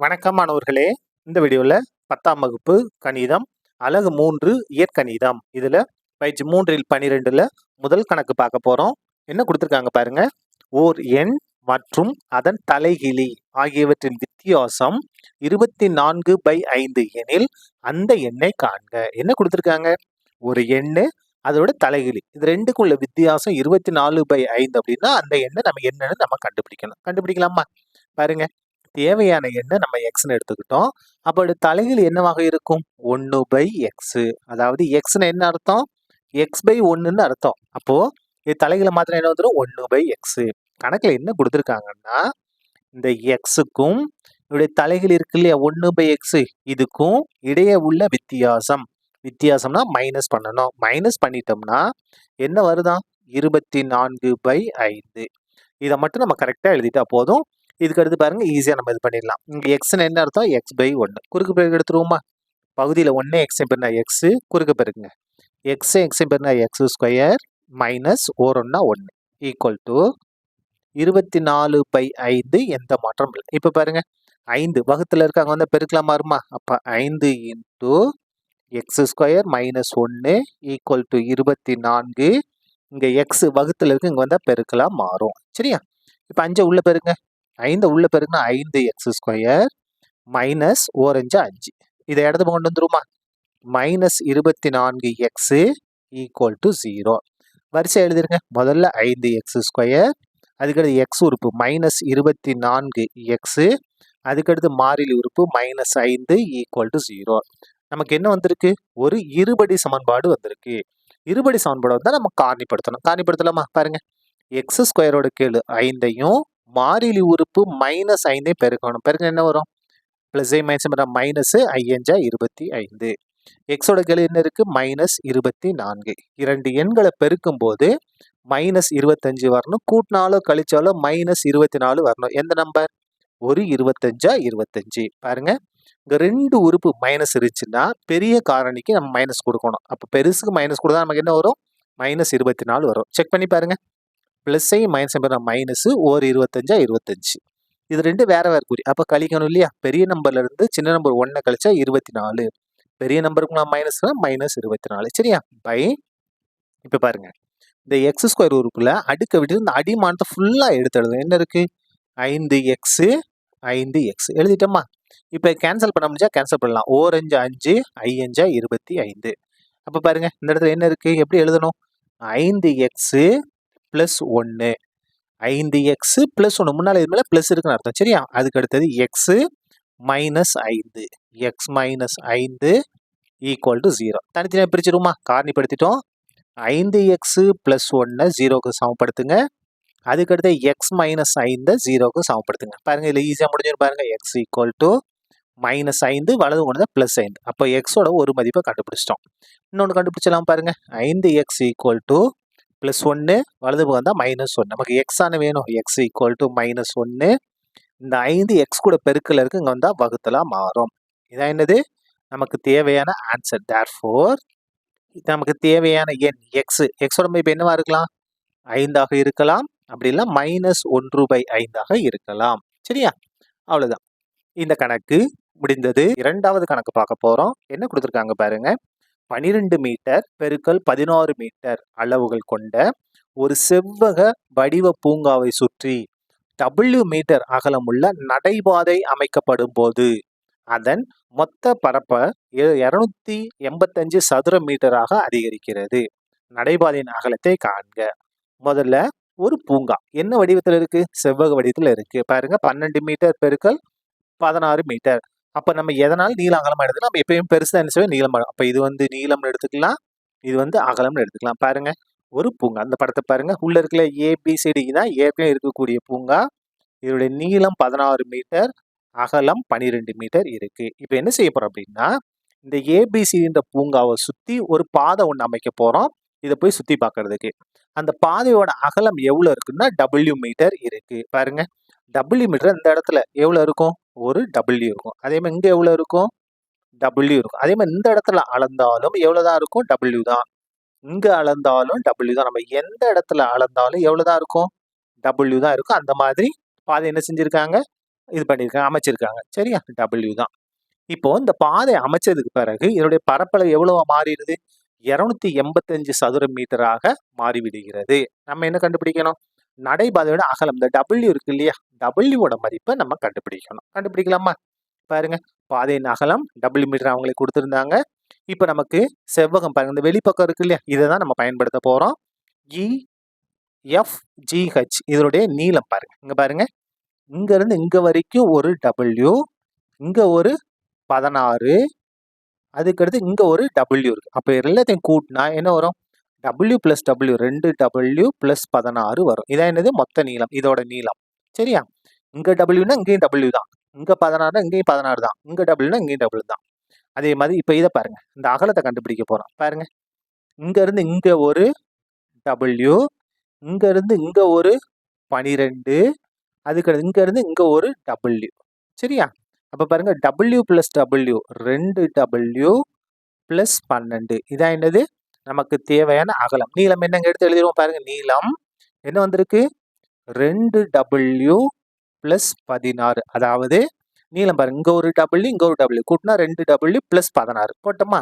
வணக்கம் மாணவர்களே. இந்த வீடியோவில் 10ஆம் வகுப்பு கணிதம் அலகு 3 இயற்கணிதம் இதில் பயிற்சி 3 12ல் முதல் கணக்கு பார்க்க போகிறோம். என்ன கொடுத்துருக்காங்க பாருங்க. ஓர் எண் மற்றும் அதன் தலைகிழி ஆகியவற்றின் வித்தியாசம் 24/5 எனில் அந்த எண்ணை காண்க. என்ன கொடுத்துருக்காங்க? ஒரு எண்ணு அதோட தலைகிழி இது ரெண்டுக்கும் உள்ள வித்தியாசம் 24/5 அப்படின்னா அந்த எண்ணை நம்ம என்னன்னு நம்ம கண்டுபிடிக்கணும். கண்டுபிடிக்கலாமா? பாருங்க, தேவையான எண்ணை நம்ம எக்ஸ்ன்னு எடுத்துக்கிட்டோம். அப்போ தலைகீழ் என்னவாக இருக்கும்? 1/x. அதாவது எக்ஸ்ன்னு என்ன அர்த்தம்? x/1ன்னு அர்த்தம். அப்போ இது தலைகீழ மாத்திரம் என்ன வந்துடும்? 1/x. கணக்குல என்ன கொடுத்துருக்காங்கன்னா, இந்த எக்ஸுக்கும் இதோடைய தலைகீழ் இருக்கு இல்லையா 1/x, இதுக்கும் இடையே உள்ள வித்தியாசம்னா மைனஸ் பண்ணணும். மைனஸ் பண்ணிட்டோம்னா என்ன வருதான்? 24/5. இதை மட்டும் நம்ம கரெக்டா எழுதிட்டா போதும். இதுக்கு அடுத்து பாருங்க, ஈஸியா நம்ம இது பண்ணிடலாம். இங்க எக்ஸ்ன்னு என்ன அர்த்தம்? x/1. குறுக்கு பெருக்கு எடுத்துருவோமா? பகுதியில் 1 x பெருனா எக்ஸ், குறுக்கு பெருக்குங்க. எக்ஸ் பெருனா x² மைனஸ் 1 ஈக்குவல் டு 24/5. எந்த மாற்றம் இல்லை. இப்போ பாருங்க, 5 வகுத்துல இருக்காங்க வந்து பெருக்கலாம் மாறுமா? அப்ப 5 × x² மைனஸ் 1 ஈக்குவல் டு 24. இங்க எக்ஸ் வகுத்துல இருக்கு, இங்க வந்தா பெருக்கலாம் மாறும். சரியா? இப்ப 5 உள்ள பெருங்க. 5 உள்ள பெருக்குனா 5x² மைனஸ் 5. இதை இடத்து கொண்டு வந்துருமா? Minus 24x equal to 0. வரிசை எழுதிருங்க. முதல்ல 5x², அதுக்கடுத்து எக்ஸ் உறுப்பு மைனஸ் 24x, அதுக்கடுத்து மாறிலி உறுப்பு மைனஸ் 5 ஈக்குவல் டு 0. நமக்கு என்ன வந்திருக்கு? ஒரு இருபடி சமன்பாடு வந்திருக்கு. இருபடி சமன்பாடு வந்தா நம்ம காரணிப்படுத்தணும். காரணிப்படுத்தலாமா? பாருங்க, x² கீழ் 5ஐயும் மாறிலி உறுப்பு மைனஸ் 5 பெருக்கணும். பெருக்க என்ன வரும்? பிளஸ் மைனஸ் மைனஸ் 5 எக்ஸோட கீழ் என்ன இருக்கு? மைனஸ் 24. இரண்டு எண்களை பெருக்கும் போது மைனஸ் 25 வரணும். கூட்டினாலோ கழிச்சாலோ மைனஸ் 24 வரணும். எந்த நம்பர்? ஒரு 25 பாருங்க, இங்க ரெண்டு உறுப்பு மைனஸ் இருந்துச்சுன்னா பெரிய காரணிக்கு நம்ம மைனஸ் கொடுக்கணும். அப்ப பெருசுக்கு மைனஸ் கொடுத்தா நமக்கு என்ன வரும்? மைனஸ் 24 வரும். செக் பண்ணி பாருங்க. பிளஸ் மைனஸ் மைனஸ் ஒரு 25. இது ரெண்டு வேற வேற குறி. அப்ப கழிக்கணும் இல்லையா? பெரிய நம்பர்ல இருந்து சின்ன நம்பர் 1 கழிச்சா 24. பெரிய நம்பருக்கு நான் மைனஸ் 24. சரியா? பை, இப்ப பாருங்க, இந்த x² உறுப்புல அடுக்க விட்டு இந்த அடிமானத்தை ஃபுல்லா எடுத்து எழுதும். என்ன இருக்கு? 5x எழுதிட்டோமா? இப்ப கேன்சல் பண்ண முடிஞ்சா கேன்சல் பண்ணலாம். 5 5 25. அப்ப பாருங்க, இந்த இடத்துல என்ன இருக்கு? எப்படி எழுதணும்? 5x plus 1. 5x பிளஸ் 1 முன்னால இது மேல பிளஸ் இருக்குன்னு அர்த்தம். சரியா? அதுக்கு அடுத்தது x minus 5. x minus 5 equal to 0. தனித்தனியாக பிரிச்சிருமா? காரணிப்படுத்திட்டோம். 5x பிளஸ் 1 0க்கு சமப்படுத்துங்க. அதுக்கடுத்து x மைனஸ் 5 0க்கு சமப்படுத்துங்க. பாருங்க, இதுல ஈஸியா முடிஞ்சிடும். பாருங்க, x ஈக்குவல் டு மைனஸ் 5, வலது கொண்டு பிளஸ் 5. அப்போ எக்ஸோட ஒரு மதிப்பை கண்டுபிடிச்சிட்டோம். இன்னொன்று கண்டுபிடிச்சலாம் பாருங்க. 5x ஈக்குவல் டு பிளஸ் 1, வலது பக்கம் வந்தால் மைனஸ் 1. நமக்கு எக்ஸ் ஆன வேணும். X equal to minus 1. இந்த 5 எக்ஸ் கூட பெருக்கல இருக்கு, இங்கே வந்தால் வகுத்தலா மாறும். இதான் என்னது? நமக்கு தேவையான ஆன்சர். தேர்ஃபோர் நமக்கு தேவையான எண் எக்ஸ். எக்ஸோட மதிப்பு என்னவா இருக்கலாம்? 5ஆக இருக்கலாம். அப்படி இல்லை மைனஸ் 1/5 இருக்கலாம். சரியா? அவ்வளோதான். இந்த கணக்கு முடிந்தது. இரண்டாவது கணக்கு பார்க்க போறோம். என்ன கொடுத்துருக்காங்க பாருங்க. 12 மீட்டர் பெருக்கல் 16 மீட்டர் அளவுகள் கொண்ட ஒரு செவ்வக வடிவ பூங்காவை சுற்றி W மீட்டர் அகலமுள்ள நடைபாதை அமைக்கப்படும் போது அதன் மொத்த பரப்ப 285 சதுர மீட்டராக அதிகரிக்கிறது. நடைபாதையின் அகலத்தை காண்க. முதல்ல ஒரு பூங்கா என்ன வடிவத்தில் இருக்கு? செவ்வக வடிவத்தில் இருக்கு. பாருங்க, 12 மீட்டர் பெருக்கல் 16 மீட்டர். அப்ப நம்ம எதனால நீளம் அகலமா எடுத்துக்கலாம்? நம்ம எப்பயும் பெருசா என்ன செய்வோம்? நீளம். அப்ப இது வந்து நீளம்னு எடுத்துக்கலாம், இது வந்து அகலம்னு எடுத்துக்கலாம். பாருங்க, ஒரு பூங்கா. அந்த படத்தை பாருங்க. உள்ள இருக்கல ABCD தான் ஏற்கனவே இருக்கக்கூடிய பூங்கா. இதோடைய நீளம் 16 மீட்டர், அகலம் 12 மீட்டர் இருக்கு. இப்ப என்ன செய்ய போறோம் அப்படின்னா, இந்த ABCD பூங்காவை சுத்தி ஒரு பாதை ஒன்று அமைக்க போறோம். இதை போய் சுத்தி பார்க்கறதுக்கு. அந்த பாதையோட அகலம் எவ்வளவு இருக்குன்னா W மீட்டர் இருக்கு. பாருங்க, W மீட்டர் இந்த இடத்துல எவ்வளவு இருக்கும்? ஒரு W இருக்கும். அதே மாதிரி இங்க எவ்வளவு இருக்கும்? W இருக்கும். அதே மாதிரி இந்த இடத்துல அளந்தாலும் எவ்வளவுதான் இருக்கும்? W தான். இங்க அளந்தாலும் W தான். நம்ம எந்த இடத்துல அளந்தாலும் எவ்வளவுதான் இருக்கும்? W தான் இருக்கும். அந்த மாதிரி பாதை என்ன செஞ்சிருக்காங்க? இது பண்ணியிருக்காங்க, அமைச்சிருக்காங்க. சரியா? W தான். இப்போ இந்த பாதை அமைச்சதுக்கு பிறகு இதனுடைய பரப்பளவு எவ்வளவா மாறிடுது? 285 சதுர மீட்டராக மாறிவிடுகிறது. நம்ம என்ன கண்டுபிடிக்கணும்? நடைபாதையோட அகலம் இந்த W இருக்கு இல்லையா? Wவோட மதிப்பை நம்ம கண்டுபிடிக்கணும். கண்டுபிடிக்கலாமா? பாருங்க, பாதையின் அகலம் W மீட்டர் அவங்களே கொடுத்திருந்தாங்க. இப்ப நமக்கு செவ்வகம் பாருங்க, இந்த வெளிப்பக்கம் இருக்கு இல்லையா? இதை தான் நம்ம பயன்படுத்த போறோம். EFGH இதனுடைய நீளம் பாருங்க. இங்க பாருங்க, இங்க இருந்து இங்க வரைக்கும் ஒரு W, இங்க ஒரு 16, அதுக்கடுத்து இங்க ஒரு W இருக்கு. அப்ப எல்லாத்தையும் கூட்டினா என்ன வரும்? W plus W 2W plus 16 வரும். இதான் என்னது? மொத்த நீளம், இதோட நீளம். சரியா? இங்க Wனா இங்கேயும் W தான், இங்க 16 இங்கேயும் 16 தான், இங்க Wனா இங்கேயும் W தான். அதே மாதிரி இப்ப இதை பாருங்க, இந்த அகலத்தை கண்டுபிடிக்க போறோம். பாருங்க, இங்க இருந்து இங்க ஒரு W, இங்க இருந்து இங்க ஒரு 12, அதுக்கடுத்து இங்க இருந்து இங்க ஒரு W. சரியா? அப்ப பாருங்க, W plus W 2W plus 12. இதான் என்னது? நமக்கு தேவையான அகலம். நீளம் என்னங்க எடுத்து எழுதிடுவோம். பாருங்க, நீளம் என்ன வந்திருக்கு? 2W plus 16. அதாவது நீளம் பாருங்க, இங்க ஒரு W இங்க ஒரு W கூட்டினா 2W பிளஸ் 16 போட்டோமா?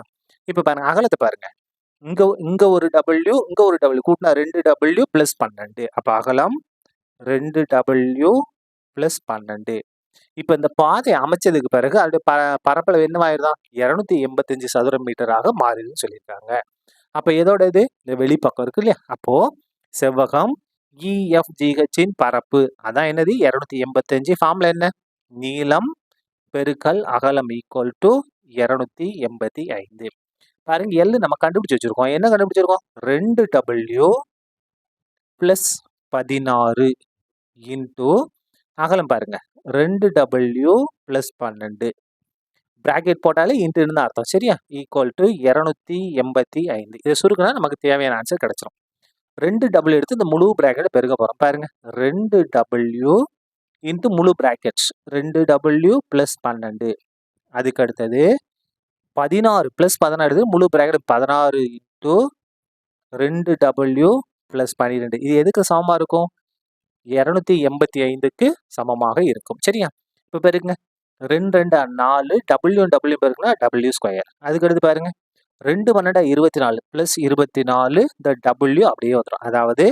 இப்ப பாருங்க, அகலத்தை பாருங்க, இங்க ஒரு W இங்க ஒரு W கூட்டினா 2W பிளஸ் 12. அப்ப அகலம் 2W பிளஸ் 12. இப்ப இந்த பாதை அமைச்சதுக்கு பிறகு அதோட பரப்பளவு என்னவாயிருதான்? 285 சதுர மீட்டராக மாறிதுன்னு சொல்லியிருக்காங்க. அப்ப எதோட இது? இந்த வெளிப்பக்கம் இருக்கு இல்லையா? அப்போ செவ்வகம் EFGHன் பரப்பு அதான் என்னது? 285. ஃபார்முலா என்ன? நீளம் பெருக்கல் அகலம் ஈக்குவல் டு 285. பாருங்க, எல் நம்ம கண்டுபிடிச்சு வச்சிருக்கோம். என்ன கண்டுபிடிச்சிருக்கோம்? 2W பிளஸ் 16 இன்டூ அகலம் பாருங்க, 2W பிளஸ் 12 பிராக்கெட் போட்டாலே இன்ட்டுன்னு தான் அர்த்தம். சரியா? Equal to 285. இதை சுருக்குனா நமக்கு தேவையான ஆன்சர் கிடைச்சிடும். 2W எடுத்து இந்த முழு பிராக்கெட்டை பெருக்க போறோம். பாருங்க, 2W இன்ட்டு முழு பிராக்கெட்ஸ் 2W பிளஸ் 12. அதுக்கு அடுத்தது 16 பிளஸ் 16 முழு பிராக்கெட் 16 இன்ட்டு 2W பிளஸ் 12. இது எதுக்கு சமமா இருக்கும்? 285க்கு சமமாக இருக்கும். சரியா? இப்ப பாருங்க, 2 2 4, W பெருக்குனா W ஸ்கொயர். அதுக்கடுத்து பாருங்க, 2 12 24 பிளஸ் 24, இந்த W அப்படியே வந்துடும். அதாவது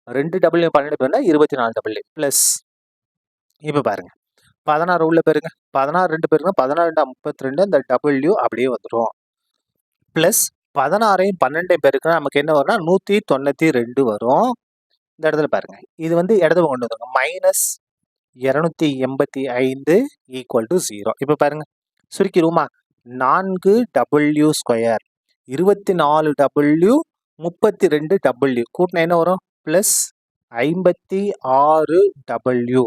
2W 12 பெருனா 24W பிளஸ், இப்ப பாருங்க 16 உள்ள பெருங்க, 16 2 பெருங்க 16 32, இந்த W அப்படியே வந்துடும். பிளஸ் 16ஐயும் 12ஐயும் பெருக்குனா நமக்கு என்ன வரும்னா 192 வரும். இந்த இடத்துல பாருங்க, இது வந்து இடத்துல கொண்டு வந்துருங்க, மைனஸ் 285 ஈக்குவல் டு 0. இப்போ பாருங்க, சுருக்கிடுவோமா? 4W ஸ்கொயர் 24W 32W கூட்டினா என்ன வரும்? Plus 56W.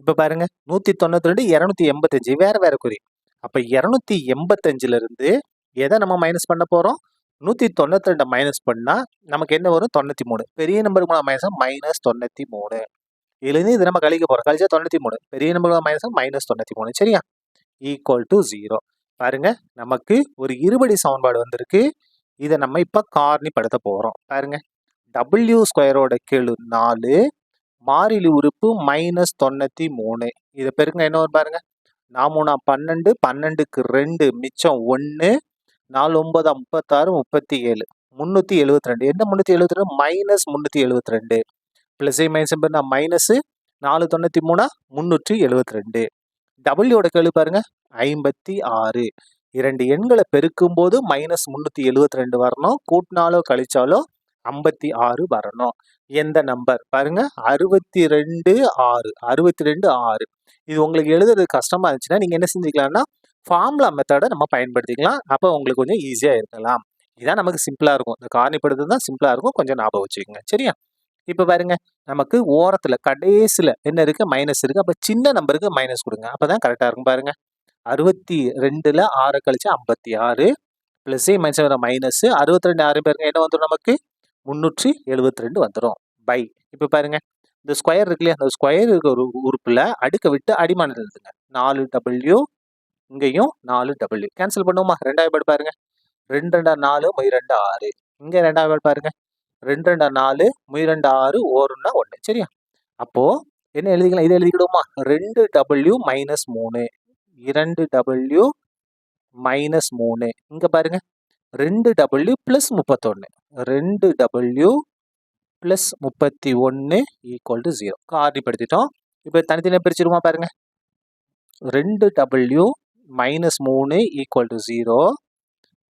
இப்போ பாருங்க, 192 285 வேற வேற குறி. அப்ப 285ல இருந்து எதை நம்ம மைனஸ் பண்ண போறோம்? 192 மைனஸ் பண்ணா நமக்கு என்ன வரும்? 93. பெரிய நம்பருக்கு மைனஸ் மைனஸ் 93. இதுலேருந்து இது நம்ம கழிக்க போறோம், கழிச்சா 93. பெரிய நம்பருக்கு மைனஸ் மைனஸ் 93. சரியா? Equal to 0. பாருங்க, நமக்கு ஒரு இருபடி சமன்பாடு வந்திருக்கு. இதை நம்ம இப்ப காரணிப்படுத்த போறோம். பாருங்க, W ஸ்கொயரோட கெழு 4, மாறிலி உறுப்பு மைனஸ் 93. இதை பெருங்க என்ன வரும் பாருங்க, 4 12, 12க்கு 2 மிச்சம் 1, 4 9 36 37, 372. என்ன 372? மைனஸ் 372. Plus minus minus 493 372. டபிள்யூட கெழு பாருங்க 56. இரண்டு எண்களை பெருக்கும் போது மைனஸ் 372 வரணும், கூட்டினாலோ கழிச்சாலோ 56 வரணும். எந்த நம்பர் பாருங்க? 62 6. 62 6. இது உங்களுக்கு எழுதுறது கஷ்டமா இருந்துச்சுன்னா நீங்க என்ன செஞ்சுக்கலாம்னா ஃபார்முலா மெத்தடை நம்ம பயன்படுத்திக்கலாம். அப்போ உங்களுக்கு கொஞ்சம் ஈஸியா இருக்கலாம். இதான் நமக்கு சிம்பிளா இருக்கும். இந்த காரணிப்படுத்துறது தான் சிம்பிளா இருக்கும், கொஞ்சம் ஞாபகம் வச்சுக்கோங்க. சரியா? இப்ப பாருங்க, நமக்கு ஓரத்துல கடைசியில என்ன இருக்கு? மைனஸ் இருக்கு. அப்ப சின்ன நம்பருக்கு மைனஸ் கொடுங்க, அப்பதான் கரெக்டா இருக்கும். பாருங்க, 62ல 6 கழிச்சு 56 பிளஸ் மைனஸ் மைனஸ் 62 6 பேருங்க என்ன வந்துடும்? நமக்கு 372 வந்துடும். பை, இப்ப பாருங்க, இந்த ஸ்கொயர் இருக்கு இல்லையா? அந்த ஸ்கொயர் இருக்க ஒரு உறுப்புல அடுக்க விட்டு அடிமானம் எழுதுங்க. 4W, இங்கேயும் 4W கேன்சல் பண்ணுவோமா? 2வது பாருங்க, 2 2 4 2 6. இங்க 2வது பாருங்க, 2 2 4 2 6 1 1. சரியா? அப்போ என்ன எழுதிக்கலாம்? இதை எழுதிக்கிடுவோமா? 2W minus 3. 2W minus 3. இங்க பாருங்க 2W plus 31. 2W plus 31 equal to 0. காரணிப்படுத்திட்டோம். இப்போ தனித்தனியாக பிரிச்சிருமா பாருங்க. 2W minus 3 equal to 0.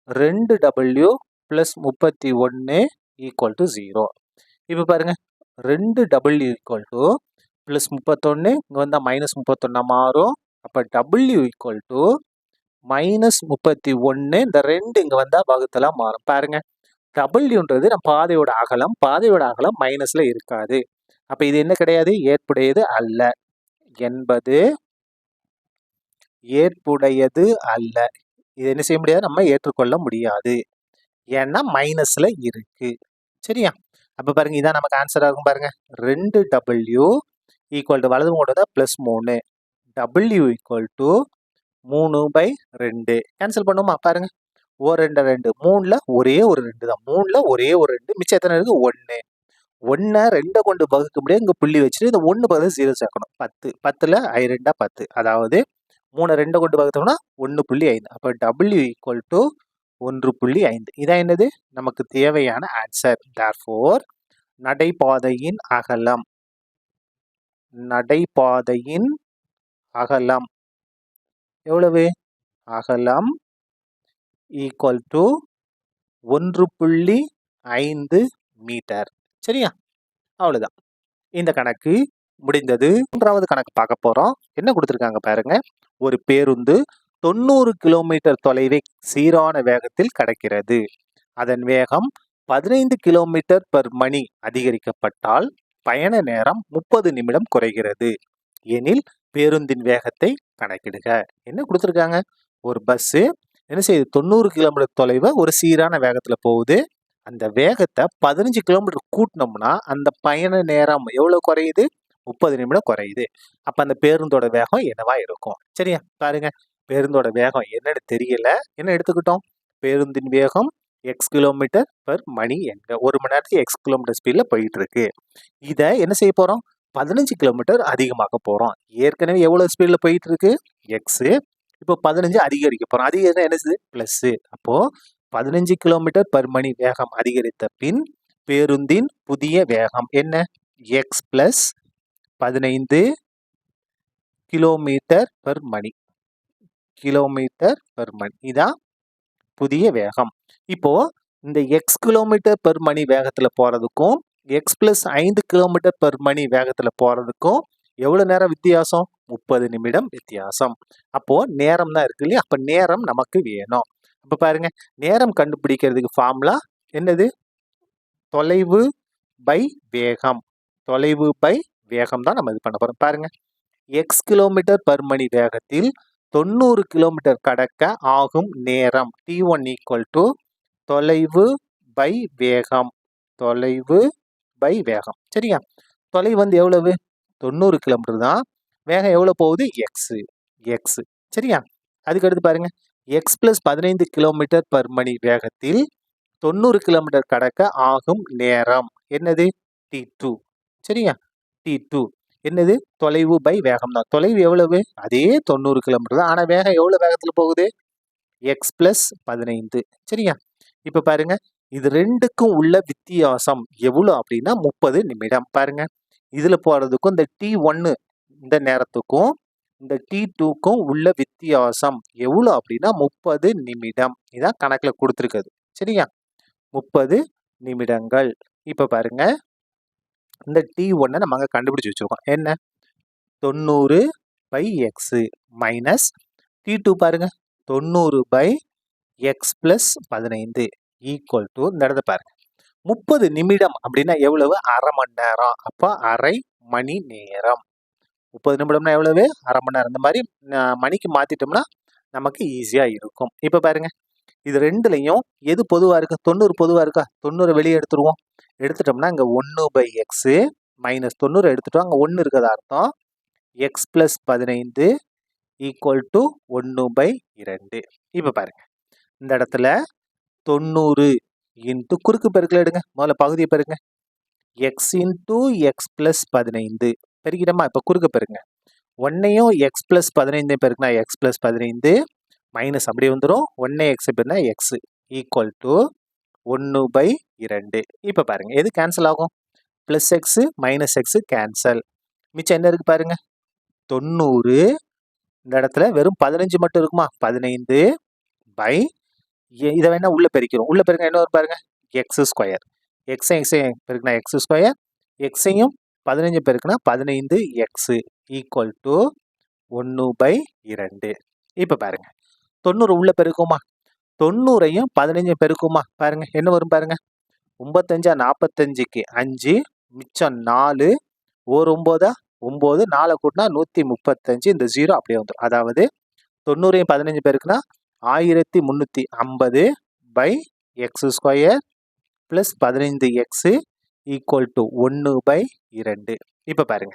2W plus 31 equal to 0. இப்போ பாருங்க 2W ஈக்குவல் டு பிளஸ் 31 இங்கே வந்தால் மைனஸ் 31 மாறும். அப்போ W ஈக்குவல் டு மைனஸ் 31. இந்த 2 இங்கே வந்தால் வகுத்தலாம் மாறும். பாருங்க Wன்றது நம்ம பாதையோட அகலம். பாதையோட அகலம் மைனஸ்ல இருக்காது. அப்போ இது என்ன கிடையாது? ஏற்புடையது அல்ல என்பது ஏற்புடையது அல்ல. இது என்ன செய்ய முடியாது? நம்ம ஏற்றுக்கொள்ள முடியாது. ஏன்னா மைனஸ்ல இருக்கு. சரியா? அப்போ பாருங்க இதான் நமக்கு ஆன்சர் ஆகும். பாருங்க 2W ஈக்குவல் டு வலது கொண்டு வந்தால் plus 3. W equal to 3/2. Cancel பண்ணுமா? பாருங்க 2 2 3ல ஒரே ஒரு 2 தான். 3ல ஒரே ஒரு 2. மிச்சம் எத்தனை இருக்கு? 1. 1 2 கொண்டு வகுக்க முடியாது. இங்கே புள்ளி வச்சுட்டு இந்த 1 பதில் 0 சேர்க்கணும். 10. 10ல் 2 10. அதாவது 3 2 கொண்டு வகுத்தோம்னா 1.5. அப்போ W ஈக்குவல் டு 1.5. இதான் என்னது? நமக்கு தேவையான ஆன்சர். therefore நடைபாதையின் அகலம் எவ்வளவு? அகலம் ஈக்குவல் டு 1.5 மீட்டர். சரியா? அவ்வளவுதான். இந்த கணக்கு முடிந்தது. மூன்றாவது கணக்கு பார்க்க போறோம். என்ன கொடுத்துருக்காங்க பாருங்க. ஒரு பேருந்து 90 கிலோமீட்டர் தொலைவை சீரான வேகத்தில் கடக்கிறது. அதன் வேகம் 15 கிலோமீட்டர் பெர் மணி அதிகரிக்கப்பட்டால் பயண நேரம் 30 நிமிடம் குறைகிறது. எனில் பேருந்தின் வேகத்தை கணக்கிடுக. என்ன கொடுத்துருக்காங்க? ஒரு பஸ் என்ன செய்யுது? 90 கிலோமீட்டர் தொலைவை ஒரு சீரான வேகத்துல போகுது. அந்த வேகத்தை 15 கிலோமீட்டர் கூட்டினோம்னா அந்த பயண நேரம் எவ்வளவு குறையுது? 30 நிமிடம் குறையுது. அப்ப அந்த பேருந்தோட வேகம் என்னவா இருக்கும்? சரியா? பாருங்க பேருந்தோட வேகம் என்னன்னு தெரியல. என்ன எடுத்துக்கிட்டோம்? பேருந்தின் வேகம் x கிலோமீட்டர் பெர் மணி என்க. ஒரு மணி நேரத்துக்கு x கிலோமீட்டர் ஸ்பீட்ல போயிட்டு இருக்கு. இதை என்ன செய்ய போறோம்? 15 கிலோமீட்டர் அதிகமாக போறோம். ஏற்கனவே எவ்வளவு ஸ்பீட்ல போயிட்டு இருக்கு? x. இப்போ 15 அதிகரிக்க போறோம். அதிகரிச்சா என்ன? பிளஸ். அப்போ 15 கிலோமீட்டர் பெர் மணி வேகம் அதிகரித்த பின் பேருந்தின் புதிய வேகம் என்ன? x பிளஸ் 15 கிலோமீட்டர் பெர் மணி. இதான் புதிய வேகம். இப்போ இந்த x கிலோமீட்டர் பெர் மணி வேகத்துல போறதுக்கும் x பிளஸ் 5 கிலோமீட்டர் பெர் மணி வேகத்துல போறதுக்கும் எவ்வளவு நேரம் வித்தியாசம்? 30 நிமிடம் வித்தியாசம். அப்போ நேரம் தான் இருக்கு இல்லையா? அப்ப நேரம் நமக்கு வேணும். அப்ப பாருங்க நேரம் கண்டுபிடிக்கிறதுக்கு ஃபார்முலா என்னது? தொலைவு பை வேகம். தொலைவு பை வேகம் தான் நம்ம இது பண்ண போறோம். பாருங்க x கிலோமீட்டர் பெர் மணி வேகத்தில் 90 கிலோமீட்டர் கடக்க ஆகும் நேரம் t1 ஈக்குவல் டு தொலைவு பை வேகம். சரியா? தொலைவு வந்து எவ்வளவு? 90 கிலோமீட்டர் தான். வேகம் எவ்வளவு போகுது? x. சரியா? அதுக்கடுத்து பாருங்க x பிளஸ் 15 கிலோமீட்டர் பெர் மணி வேகத்தில் 90 கிலோமீட்டர் கடக்க ஆகும் நேரம் என்னது? t2. சரியா? t2 என்னது? தொலைவு பை வேகம் தான். தொலைவு எவ்வளவு? அதே 90 கிலோமீட்டர் தான். ஆனா வேகம் எவ்வளவு வேகத்துல போகுது? x plus 15. சரியா? இப்ப பாருங்க இது ரெண்டுக்கும் உள்ள வித்தியாசம் எவ்வளவு அப்படின்னா 30 நிமிடம். பாருங்க இதுல போறதுக்கும் இந்த t1 இந்த நேரத்துக்கும் இந்த t2க்கும் உள்ள வித்தியாசம் எவ்வளவு அப்படின்னா 30 நிமிடம். இதான் கணக்குல கொடுத்துருக்குது. சரியா? 30 நிமிடங்கள். இப்ப பாருங்க இந்த t1 நம்ம அங்க கண்டுபிடிச்சு வச்சிருக்கோம். என்ன? 90 பை x மைனஸ் t2 பாருங்க 90 by x plus 15 equal to இந்த இடத்த பாருங்க 30 நிமிடம் அப்படின்னா எவ்வளவு? அரை மணி நேரம். அப்ப அரை மணி நேரம். 30 நிமிடம்னா எவ்வளவு? அரை மணி நேரம். இந்த மாதிரி மணிக்கு மாத்திட்டோம்னா நமக்கு ஈஸியா இருக்கும். இப்ப பாருங்க இது ரெண்டுலையும் எது பொதுவா இருக்கு? 90 பொதுவா இருக்கா? 90 வெளியே எடுத்துருவோம். எடுத்துட்டோம்னா இங்க 1 பை எக்ஸ் மைனஸ் 90 எடுத்துட்டோம். அங்க 1 இருக்கிறதா அர்த்தம். X plus 15 equal to 1 by 2. இப்ப பாருங்க இந்த இடத்துல 90 இன்ட்டு குறுக்கு பெருக்கல எடுங்க. முதல்ல பகுதியை பெருங்க. எக்ஸ் இன்ட்டு எக்ஸ் பிளஸ் 15 பெருக்கிட்டோமா? இப்போ குறுக்க பெருங்க. 1ஐயும் எக்ஸ் ப்ளஸ் 15 பெருக்குனா எக்ஸ் ப்ளஸ் 15 மைனஸ் அப்படியே வந்துடும். 1 எக்ஸ் பெருனா எக்ஸ் ஈக்குவல் டு 1/2. இப்போ பாருங்க எது கேன்சல் ஆகும்? Plus X minus X cancel. மிச்சம் என்ன இருக்கு பாருங்க? 90. இந்த இடத்துல வெறும் 15 மட்டும் இருக்குமா? 15 பை இதை வேணா உள்ள பெருக்கிறோம். உள்ள பெருக்க என்ன வரும் பாருங்க? X square. எக்ஸையும் பெருக்குனா எக்ஸ் ஸ்கொயர், எக்ஸையும் 15 பெருக்குனா 15 எக்ஸ் ஈக்குவல் டு 1/2. இப்போ பாருங்க 90 உள்ள பெருக்குமா? 90ஐயும் 15 பெருக்குமா? பாருங்க என்ன வரும் பாருங்க? 95 45க்கு 5 மிச்சம் 4 ஒரு 9 9 4 கூட்டினா 135. இந்த 0 அப்படியே வந்துடும். அதாவது 90ஐயும் 15 பெருக்குனா 1350 by x square plus 15 x equal to 1/2. இப்போ பாருங்க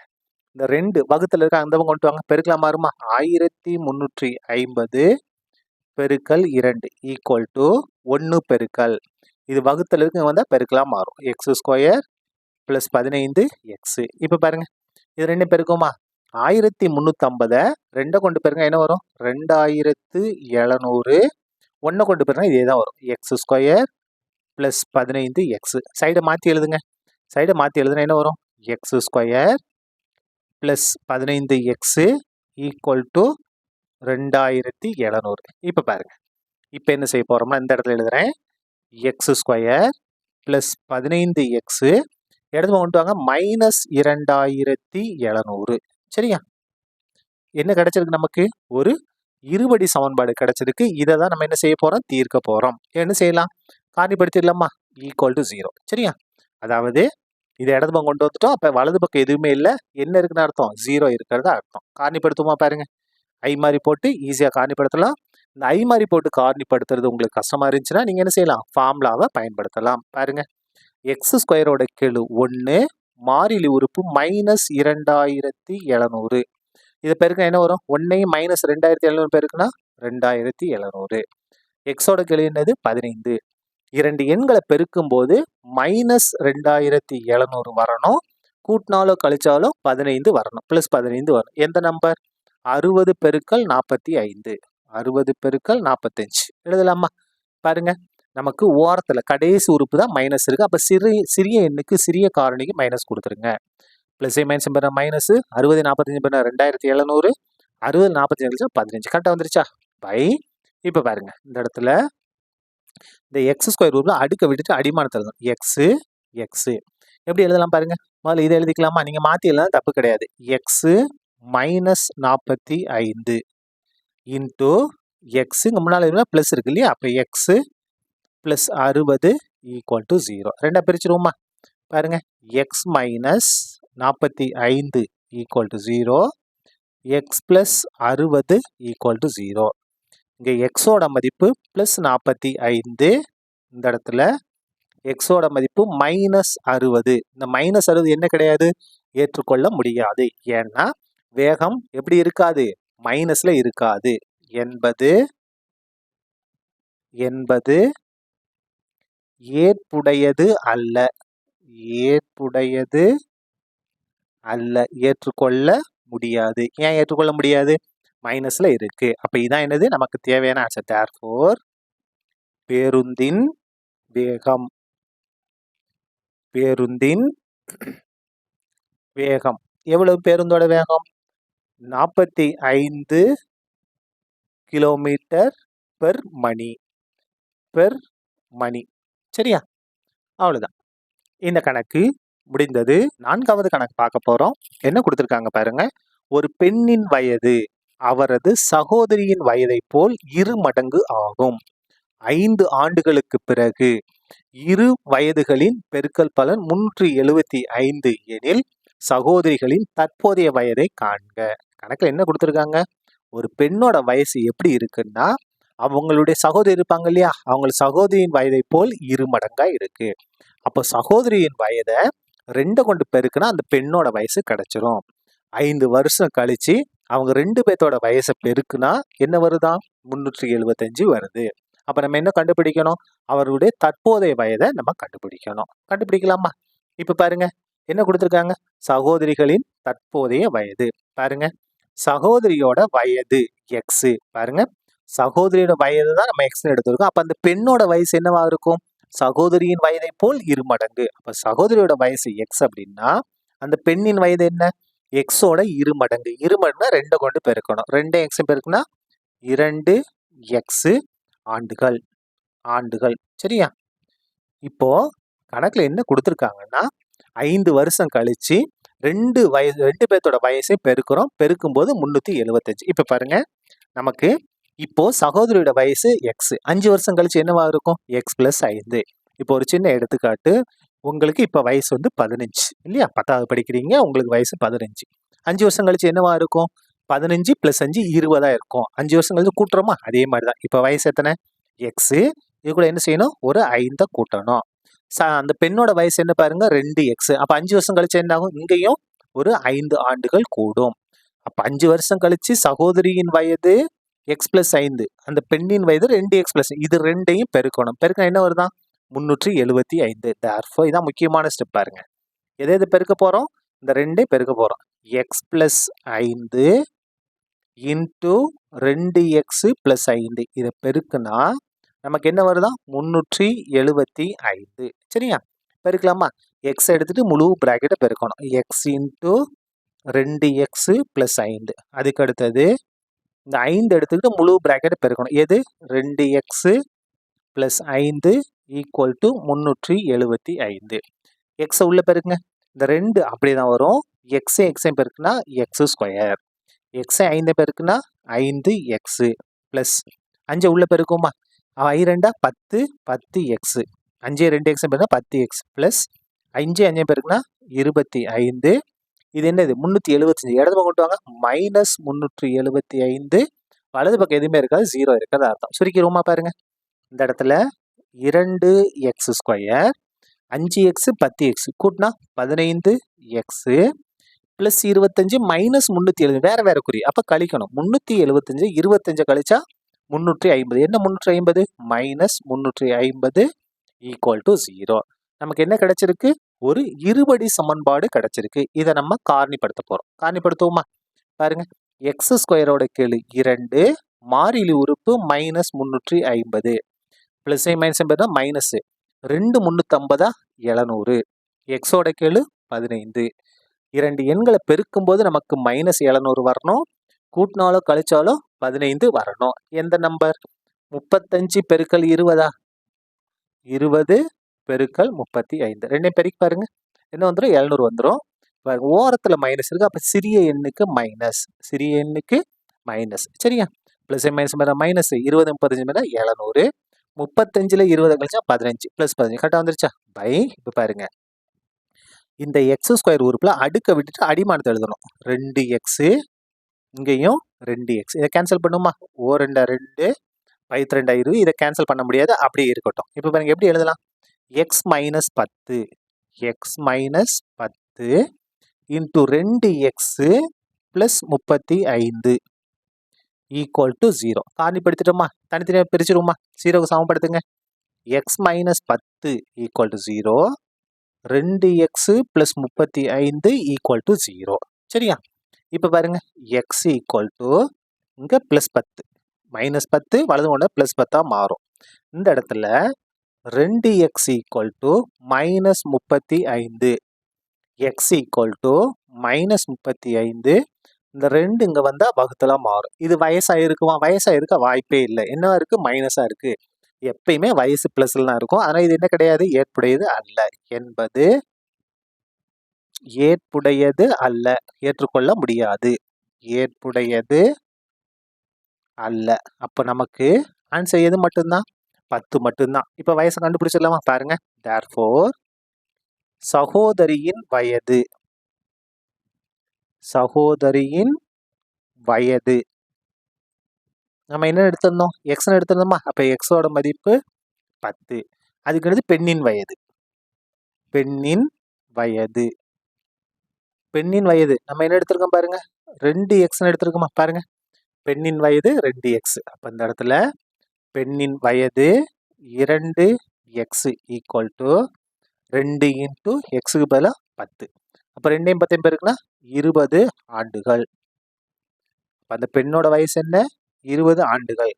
இந்த 2 வகுத்துல இருக்க அந்த பக்கம் கொண்டு வாங்க, பெருக்கலாம் மாறுமா? 1350 பெருக்கல் 2 ஈக்குவல் டு 1 பெருக்கல் இது வகுத்துல இருக்கு வந்தால் பெருக்கலாம் மாறும். X square plus 15 X. இப்போ பாருங்க இது 2 பெருக்குமா? 1350 2 கொண்டு பெருங்க என்ன வரும்? 2700. 1 கொண்டு பெருங்க இதே தான் வரும். X square plus 15 X. சைடை மாற்றி எழுதுங்க. சைடை மாற்றி எழுதுனா என்ன வரும்? X square plus 15 x equal to 2700. இப்போ பாருங்க இப்போ என்ன செய்ய போறோம்னா இந்த இடத்துல எழுதுறேன். எக்ஸ் ஸ்கொயர் பிளஸ் 15 எக்ஸ் இடத்துல கொண்டு வாங்க மைனஸ் 2700. சரியா? என்ன கிடைச்சிருக்கு நமக்கு? ஒரு இருபடி சமன்பாடு கிடைச்சிருக்கு. இதை தான் நம்ம என்ன செய்ய போறோம்? தீர்க்க போறோம். என்ன செய்யலாம்? காரணிப்படுத்திடலாமா? Equal to 0. சரியா? அதாவது இதை இடது பக்கம் கொண்டு வந்துட்டோம். அப்ப வலது பக்கம் எதுவுமே இல்லை. என்ன இருக்குன்னு அர்த்தம்? 0 இருக்கிறதா அர்த்தம். காரணிப்படுத்துமா பாருங்க. ஐ மாதிரி போட்டு ஈஸியாக காரணிப்படுத்தலாம். இந்த ஐ மாதிரி போட்டு காரணிப்படுத்துறது உங்களுக்கு கஷ்டமா இருந்துச்சுன்னா நீங்க என்ன செய்யலாம்? ஃபார்முலாவை பயன்படுத்தலாம். பாருங்க எக்ஸ் ஸ்கொயரோட கெழு 1 மாறிலி உறுப்பு மைனஸ் 2700. இதை பெருக்க என்ன வரும்? 1ஐயும் மைனஸ் 2700 பெருக்குனா 2700. எக்ஸோட கெழு என்னது? 15. இரண்டு எண்களை பெருக்கும் போது மைனஸ் 2700 வரணும். கூட்டினாலோ கழிச்சாலோ 15 வரணும். பிளஸ் 15 வரும். எந்த நம்பர்? 60 பெருக்கல் 45. 60 பெருக்கல் 45 எழுதலாமா? பாருங்க நமக்கு ஓரத்துல கடைசி உறுப்பு தான் மைனஸ் இருக்கு. அப்ப சிறிய எண்ணுக்கு சிறிய காரணிக்கு மைனஸ் கொடுத்துருங்க. Plus minus minus 60 45 2700. 60 45 15 கரெக்டாக வந்துருச்சா? பை இப்போ பாருங்க இந்த இடத்துல இந்த எக்ஸ் ஸ்கொயர் ரூட்ல அடுக்க விட்டுட்டு அடிமானத்தை எழுதணும். எக்ஸ் எக்ஸ் எப்படி எழுதலாம் பாருங்க. முதல்ல இதை எழுதிக்கலாமா? நீங்க மாத்தி எழுதலாம், தப்பு கிடையாது. எக்ஸ் மைனஸ் 45 இன்டூ எக்ஸ் முன்னால பிளஸ் இருக்கு இல்லையா? அப்ப எக்ஸ் பிளஸ் 60 ஈக்குவல் டு 0. ரெண்டா பிரிச்சிருவோமா? பாருங்க x minus 45 equal to 0, x plus 60 equal to 0. இங்கே எக்ஸோட மதிப்பு பிளஸ் 45, இந்த இடத்துல எக்ஸோட மதிப்பு மைனஸ் 60. இந்த மைனஸ் 60 என்ன கிடையாது? ஏற்றுக்கொள்ள முடியாது. ஏன்னா வேகம் எப்படி இருக்காது? மைனஸ்ல இருக்காது. 80 ஏற்புடையது அல்ல. ஏற்புடையது அல்ல. ஏற்றுக்கொள்ள முடியாது. ஏன் ஏற்றுக்கொள்ள முடியாது? மைனஸ்ல இருக்கு. அப்ப இதான் என்னது? நமக்கு தேவையான ஆன்சர். therefore பேருந்தின் வேகம் வேகம் எவ்வளவு? பேருந்தோட வேகம் 45 கிலோமீட்டர் பெர் மணி. சரியா? அவ்வளவுதான். இந்த கணக்கு முடிந்தது. 4வது கணக்கு பார்க்க போறோம். என்ன கொடுத்திருக்காங்க பாருங்க. ஒரு பெண்ணின் வயது அவரது சகோதரியின் வயதை போல் 2 மடங்கு ஆகும். 5 ஆண்டுகளுக்கு பிறகு இரு வயதுகளின் பெருக்கல் பலன் 375 எனில் சகோதரிகளின் தற்போதைய வயதை காண்க. கணக்குல என்ன கொடுத்திருக்காங்க? ஒரு பெண்ணோட வயசு எப்படி இருக்குன்னா அவங்களுடைய சகோதரி இருப்பாங்க இல்லையா? அவங்க சகோதரியின் வயதை போல் 2 மடங்கா இருக்கு. அப்போ சகோதரியின் வயதை 2 கொண்டு பெருக்குனா அந்த பெண்ணோட வயசு கிடைச்சிரும். 5 வருஷம் கழிச்சு அவங்க 2 பேர்த்தோட வயசை பெருக்குனா என்ன வருதான்? 375 வருது. அப்ப நம்ம என்ன கண்டுபிடிக்கணும்? அவருடைய தற்போதைய வயதை நம்ம கண்டுபிடிக்கணும். கண்டுபிடிக்கலாமா? இப்ப பாருங்க என்ன கொடுத்துருக்காங்க? சகோதரிகளின் தற்போதைய வயது. பாருங்க, சகோதரியோட வயது எக்ஸ். பாருங்க, சகோதரியோட வயது தான் நம்ம எக்ஸ் எடுத்திருக்கோம். அப்ப அந்த பெண்ணோட வயசு என்னவா இருக்கும்? சகோதரியின் வயதை போல் 2 மடங்கு. அப்ப சகோதரியோட வயசு எக்ஸ் அப்படின்னா அந்த பெண்ணின் வயது என்ன? எக்ஸோட 2 மடங்கு. 2 மடங்குனா 2 கொண்டு பெருக்கணும். 2 எக்ஸ் பெருக்குனா 2 எக்ஸ் ஆண்டுகள். ஆண்டுகள். சரியா? இப்போ கணக்குல என்ன கொடுத்துருக்காங்கன்னா 5 வருஷம் கழிச்சு 2 பேர்த்தோட வயசை பெருக்கிறோம். பெருக்கும்போது 375. இப்ப பாருங்க, நமக்கு இப்போ சகோதரியோட வயசு எக்ஸ். 5 வருஷம் கழிச்சு என்னவா இருக்கும்? X plus 5. இப்போ ஒரு சின்ன எடுத்துக்காட்டு. உங்களுக்கு இப்ப வயசு வந்து 15 இல்லையா? 10வது படிக்கிறீங்க, உங்களுக்கு வயசு 15. 5 வருஷம் கழிச்சு என்னவா இருக்கும்? 15 பிளஸ் 5 20 இருக்கும். 5 வருஷம் கழிச்சு கூட்டுறோமா? அதே மாதிரிதான். இப்ப வயசு எத்தனை? எக்ஸ். இது கூட என்ன செய்யணும்? ஒரு 5 கூட்டணும். அந்த பெண்ணோட வயசு என்ன பாருங்க? 2 எக்ஸ். அப்ப 5 வருஷம் கழிச்சு என்ன ஆகும்? இங்கேயும் ஒரு 5 ஆண்டுகள் கூடும். அப்ப 5 வருஷம் கழிச்சு சகோதரியின் வயது எக்ஸ் பிளஸ் 5, அந்த பெண்ணின் வயது 2 எக்ஸ் பிளஸ், இது ரெண்டையும் பெருக்கணும். பெருக்க என்ன வருதான்? 375. therefore இதான் முக்கியமான ஸ்டெப். பாருங்க, எது பெருக்க போறோம்? இந்த 2 பெருக்க போறோம். X plus 5 into 2 x plus 5. இதை பெருக்குனா நமக்கு என்ன வருதா? 375. சரியா? பெருக்கலாமா? எக்ஸ் எடுத்துட்டு முழு பிராக்கெட்டை பெருக்கணும். X into 2 x plus 5. அதுக்கு அடுத்தது இந்த 5 எடுத்துக்கிட்டு முழு பிராக்கெட்டை பெருக்கணும். எது? 2 எக்ஸ் பிளஸ் 5 ஈக்குவல் டு 375. எக்ஸை உள்ள பெருக்குங்க. இந்த 2 அப்படியே தான் வரும். எக்ஸை பெருக்குனா எக்ஸ் ஸ்கொயர். எக்ஸை 5 பெருக்குனா 5 எக்ஸ் பிளஸ் 5 உள்ள பெருக்குமா? 2 10, 10 எக்ஸ். 5 2 எக்ஸ் பெருக்குனா 10 எக்ஸ் பிளஸ் 5 பெருக்குனா 25. இது என்னது? 375. இடது பக்கம் கொண்டு வாங்க. மைனஸ் 375. வலது பக்கம் எதுவுமே இருக்காது, 0 இருக்காது அர்த்தம். சுருக்கிடுவோமா? பாருங்க, இந்த இடத்துல 2 எக்ஸ் ஸ்கொயர் 5 எக்ஸ் 10 எக்ஸ் கூட்டினா 15 எக்ஸ் பிளஸ் 25 மைனஸ் 370. வேற வேற குறி, அப்ப கழிக்கணும். 375 25 கழிச்சா 350. என்ன 350? Minus 350 equal to 0. நமக்கு என்ன கிடைச்சிருக்கு? ஒரு இருபடி சமன்பாடு கிடைச்சிருக்கு. இதை நம்ம காரணிப்படுத்த போறோம். காரணிப்படுத்துவோமா? பாருங்க, எக்ஸ் ஸ்கொயரோட கீழ் 2, மாறிலி உறுப்பு மைனஸ் 350 பிளஸ் மைனஸ் மைனஸ் 2 350 700. எக்ஸோட கீழ் 15. 2 எண்களை பெருக்கும் போது நமக்கு மைனஸ் 700 வரணும். கூட்டினாலோ கழிச்சாலோ 15 வரணும். எந்த நம்பர்? 35 பெருக்கல் 20. 20 பெருக்கல் 35. ரெண்டையும் பெருக்கி பாருங்க, என்ன வந்துடும்? 700 வந்துடும். ஓரத்துல மைனஸ் இருக்கு, அப்ப சிறிய எண்ணுக்கு மைனஸ். சிறிய எண்ணுக்கு மைனஸ். சரியா? Plus minus minus 20 35 700. 35ல 20 கழிச்சா 15 பிளஸ் 15. கரெக்டா வந்துருச்சா? பை. இப்ப பாருங்க, இந்த எக்ஸ் ஸ்கொயர் உறுப்புல அடுக்க விட்டுட்டு அடிமானத்தை எழுதணும். 2 எக்ஸ், இங்கேயும் 2 எக்ஸ். இதை கேன்சல் பண்ணுமா? 2 2 2 20. இதை கேன்சல் பண்ண முடியாது, அப்படியே இருக்கட்டும். இப்ப பாருங்க, எப்படி எழுதலாம்? X minus 10 x minus 10 into 2 x plus 35 equal to 0. காரணிப்படுத்திட்டோமா? தனித்தனியாக பிரிச்சிருவோமா? 0க்கு சமப்படுத்துங்க. X minus 10 equal to 0, 2 x plus 35 equal to 0. சரியா? இப்ப பாருங்க, எக்ஸ் ஈக்குவல் டு இங்க பிளஸ் 10 மைனஸ் 10 வலது கொண்ட பிளஸ் 10 மாறும். இந்த இடத்துல 2 x equal to minus 35. X equal to minus 35. இந்த 2 இங்க வந்தா வகுத்தலா மாறும். இது வயசா இருக்குமா? வயசா இருக்க வாய்ப்பே இல்லை. என்ன இருக்கு? மைனஸா இருக்கு. எப்பயுமே வயசு பிளஸ்ல தான் இருக்கும். ஆனா இது என்ன கிடையாது? ஏற்புடையது அல்ல என்பது ஏற்புடையது அல்ல, ஏற்றுக்கொள்ள முடியாது. ஏற்புடையது அல்ல. அப்ப நமக்கு ஆன்சர் எது மட்டும்தான்? 10 மட்டும்தான். இப்ப வயசை கண்டுபிடிச்சிடலாமா? பாருங்க, therefore சகோதரியின் வயது, சகோதரியின் வயது நம்ம என்ன எடுத்திருந்தோம்? எக்ஸ் எடுத்திருந்தோமா? அப்ப எக்ஸோட மதிப்பு 10. அதுக்கு பெண்ணின் வயது, பெண்ணின் வயது, பெண்ணின் வயது நம்ம என்ன எடுத்திருக்கோம்? பாருங்க, 2 எக்ஸ் எடுத்திருக்கோமா? பாருங்க, பெண்ணின் வயது 2 எக்ஸ். அப்ப இந்த இடத்துல பெண்ணின் வயது 2 எக்ஸ் ஈக்குவல் டு 2 இன்டூ எக்ஸுக்கு பதிலாக 10. அப்ப 2யும் 10யும் பெருக்குனா 20 ஆண்டுகள். அந்த பெண்ணோட வயசு என்ன? 20 ஆண்டுகள்.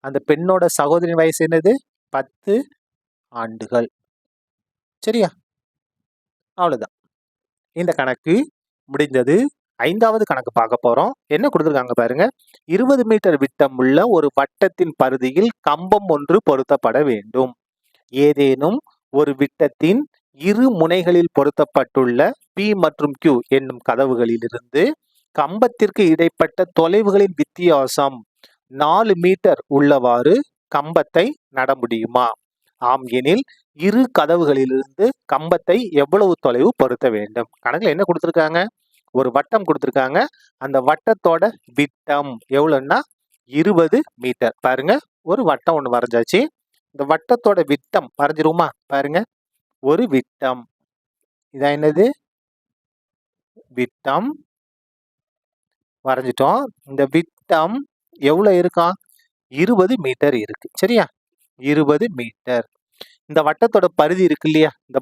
அந்த பெண்ணோட சகோதரின் வயசு என்னது? 10 ஆண்டுகள். சரியா? அவ்வளவுதான். இந்த கணக்கு முடிந்தது. 5வது கணக்கு பார்க்க போறோம். என்ன கொடுத்திருக்காங்க பாருங்க. 20 மீட்டர் விட்டம் உள்ள ஒரு வட்டத்தின் பரிதியில் கம்பம் ஒன்று பொருத்தப்பட வேண்டும். ஏதேனும் ஒரு விட்டத்தின் இரு முனைகளில் பொருத்தப்பட்டுள்ள P மற்றும் Q என்னும் கதவுகளிலிருந்து கம்பத்திற்கு இடைப்பட்ட தொலைவுகளின் வித்தியாசம் 4 மீட்டர் உள்ளவாறு கம்பத்தை நட முடியுமா? ஆம் எனில் இரு கதவுகளிலிருந்து கம்பத்தை எவ்வளவு தொலைவு பொருத்த வேண்டும்? கணக்குல என்ன கொடுத்திருக்காங்க? ஒரு வட்டம் கொடுத்திருக்காங்க. அந்த வட்டத்தோட விட்டம் எவ்வளவுன்னா 20 மீட்டர். பாருங்க, ஒரு வட்டம் ஒண்ணு வரைஞ்சாச்சு. இந்த வட்டத்தோட விட்டம் வரைஞ்சிருமா? பாருங்க, ஒரு விட்டம். இதான் என்னது? விட்டம் வரைஞ்சிட்டோம். இந்த விட்டம் எவ்வளவு இருக்கா? 20 மீட்டர் இருக்கு. சரியா? 20 மீட்டர். இந்த வட்டத்தோட பரிதி இருக்கு இல்லையா? இந்த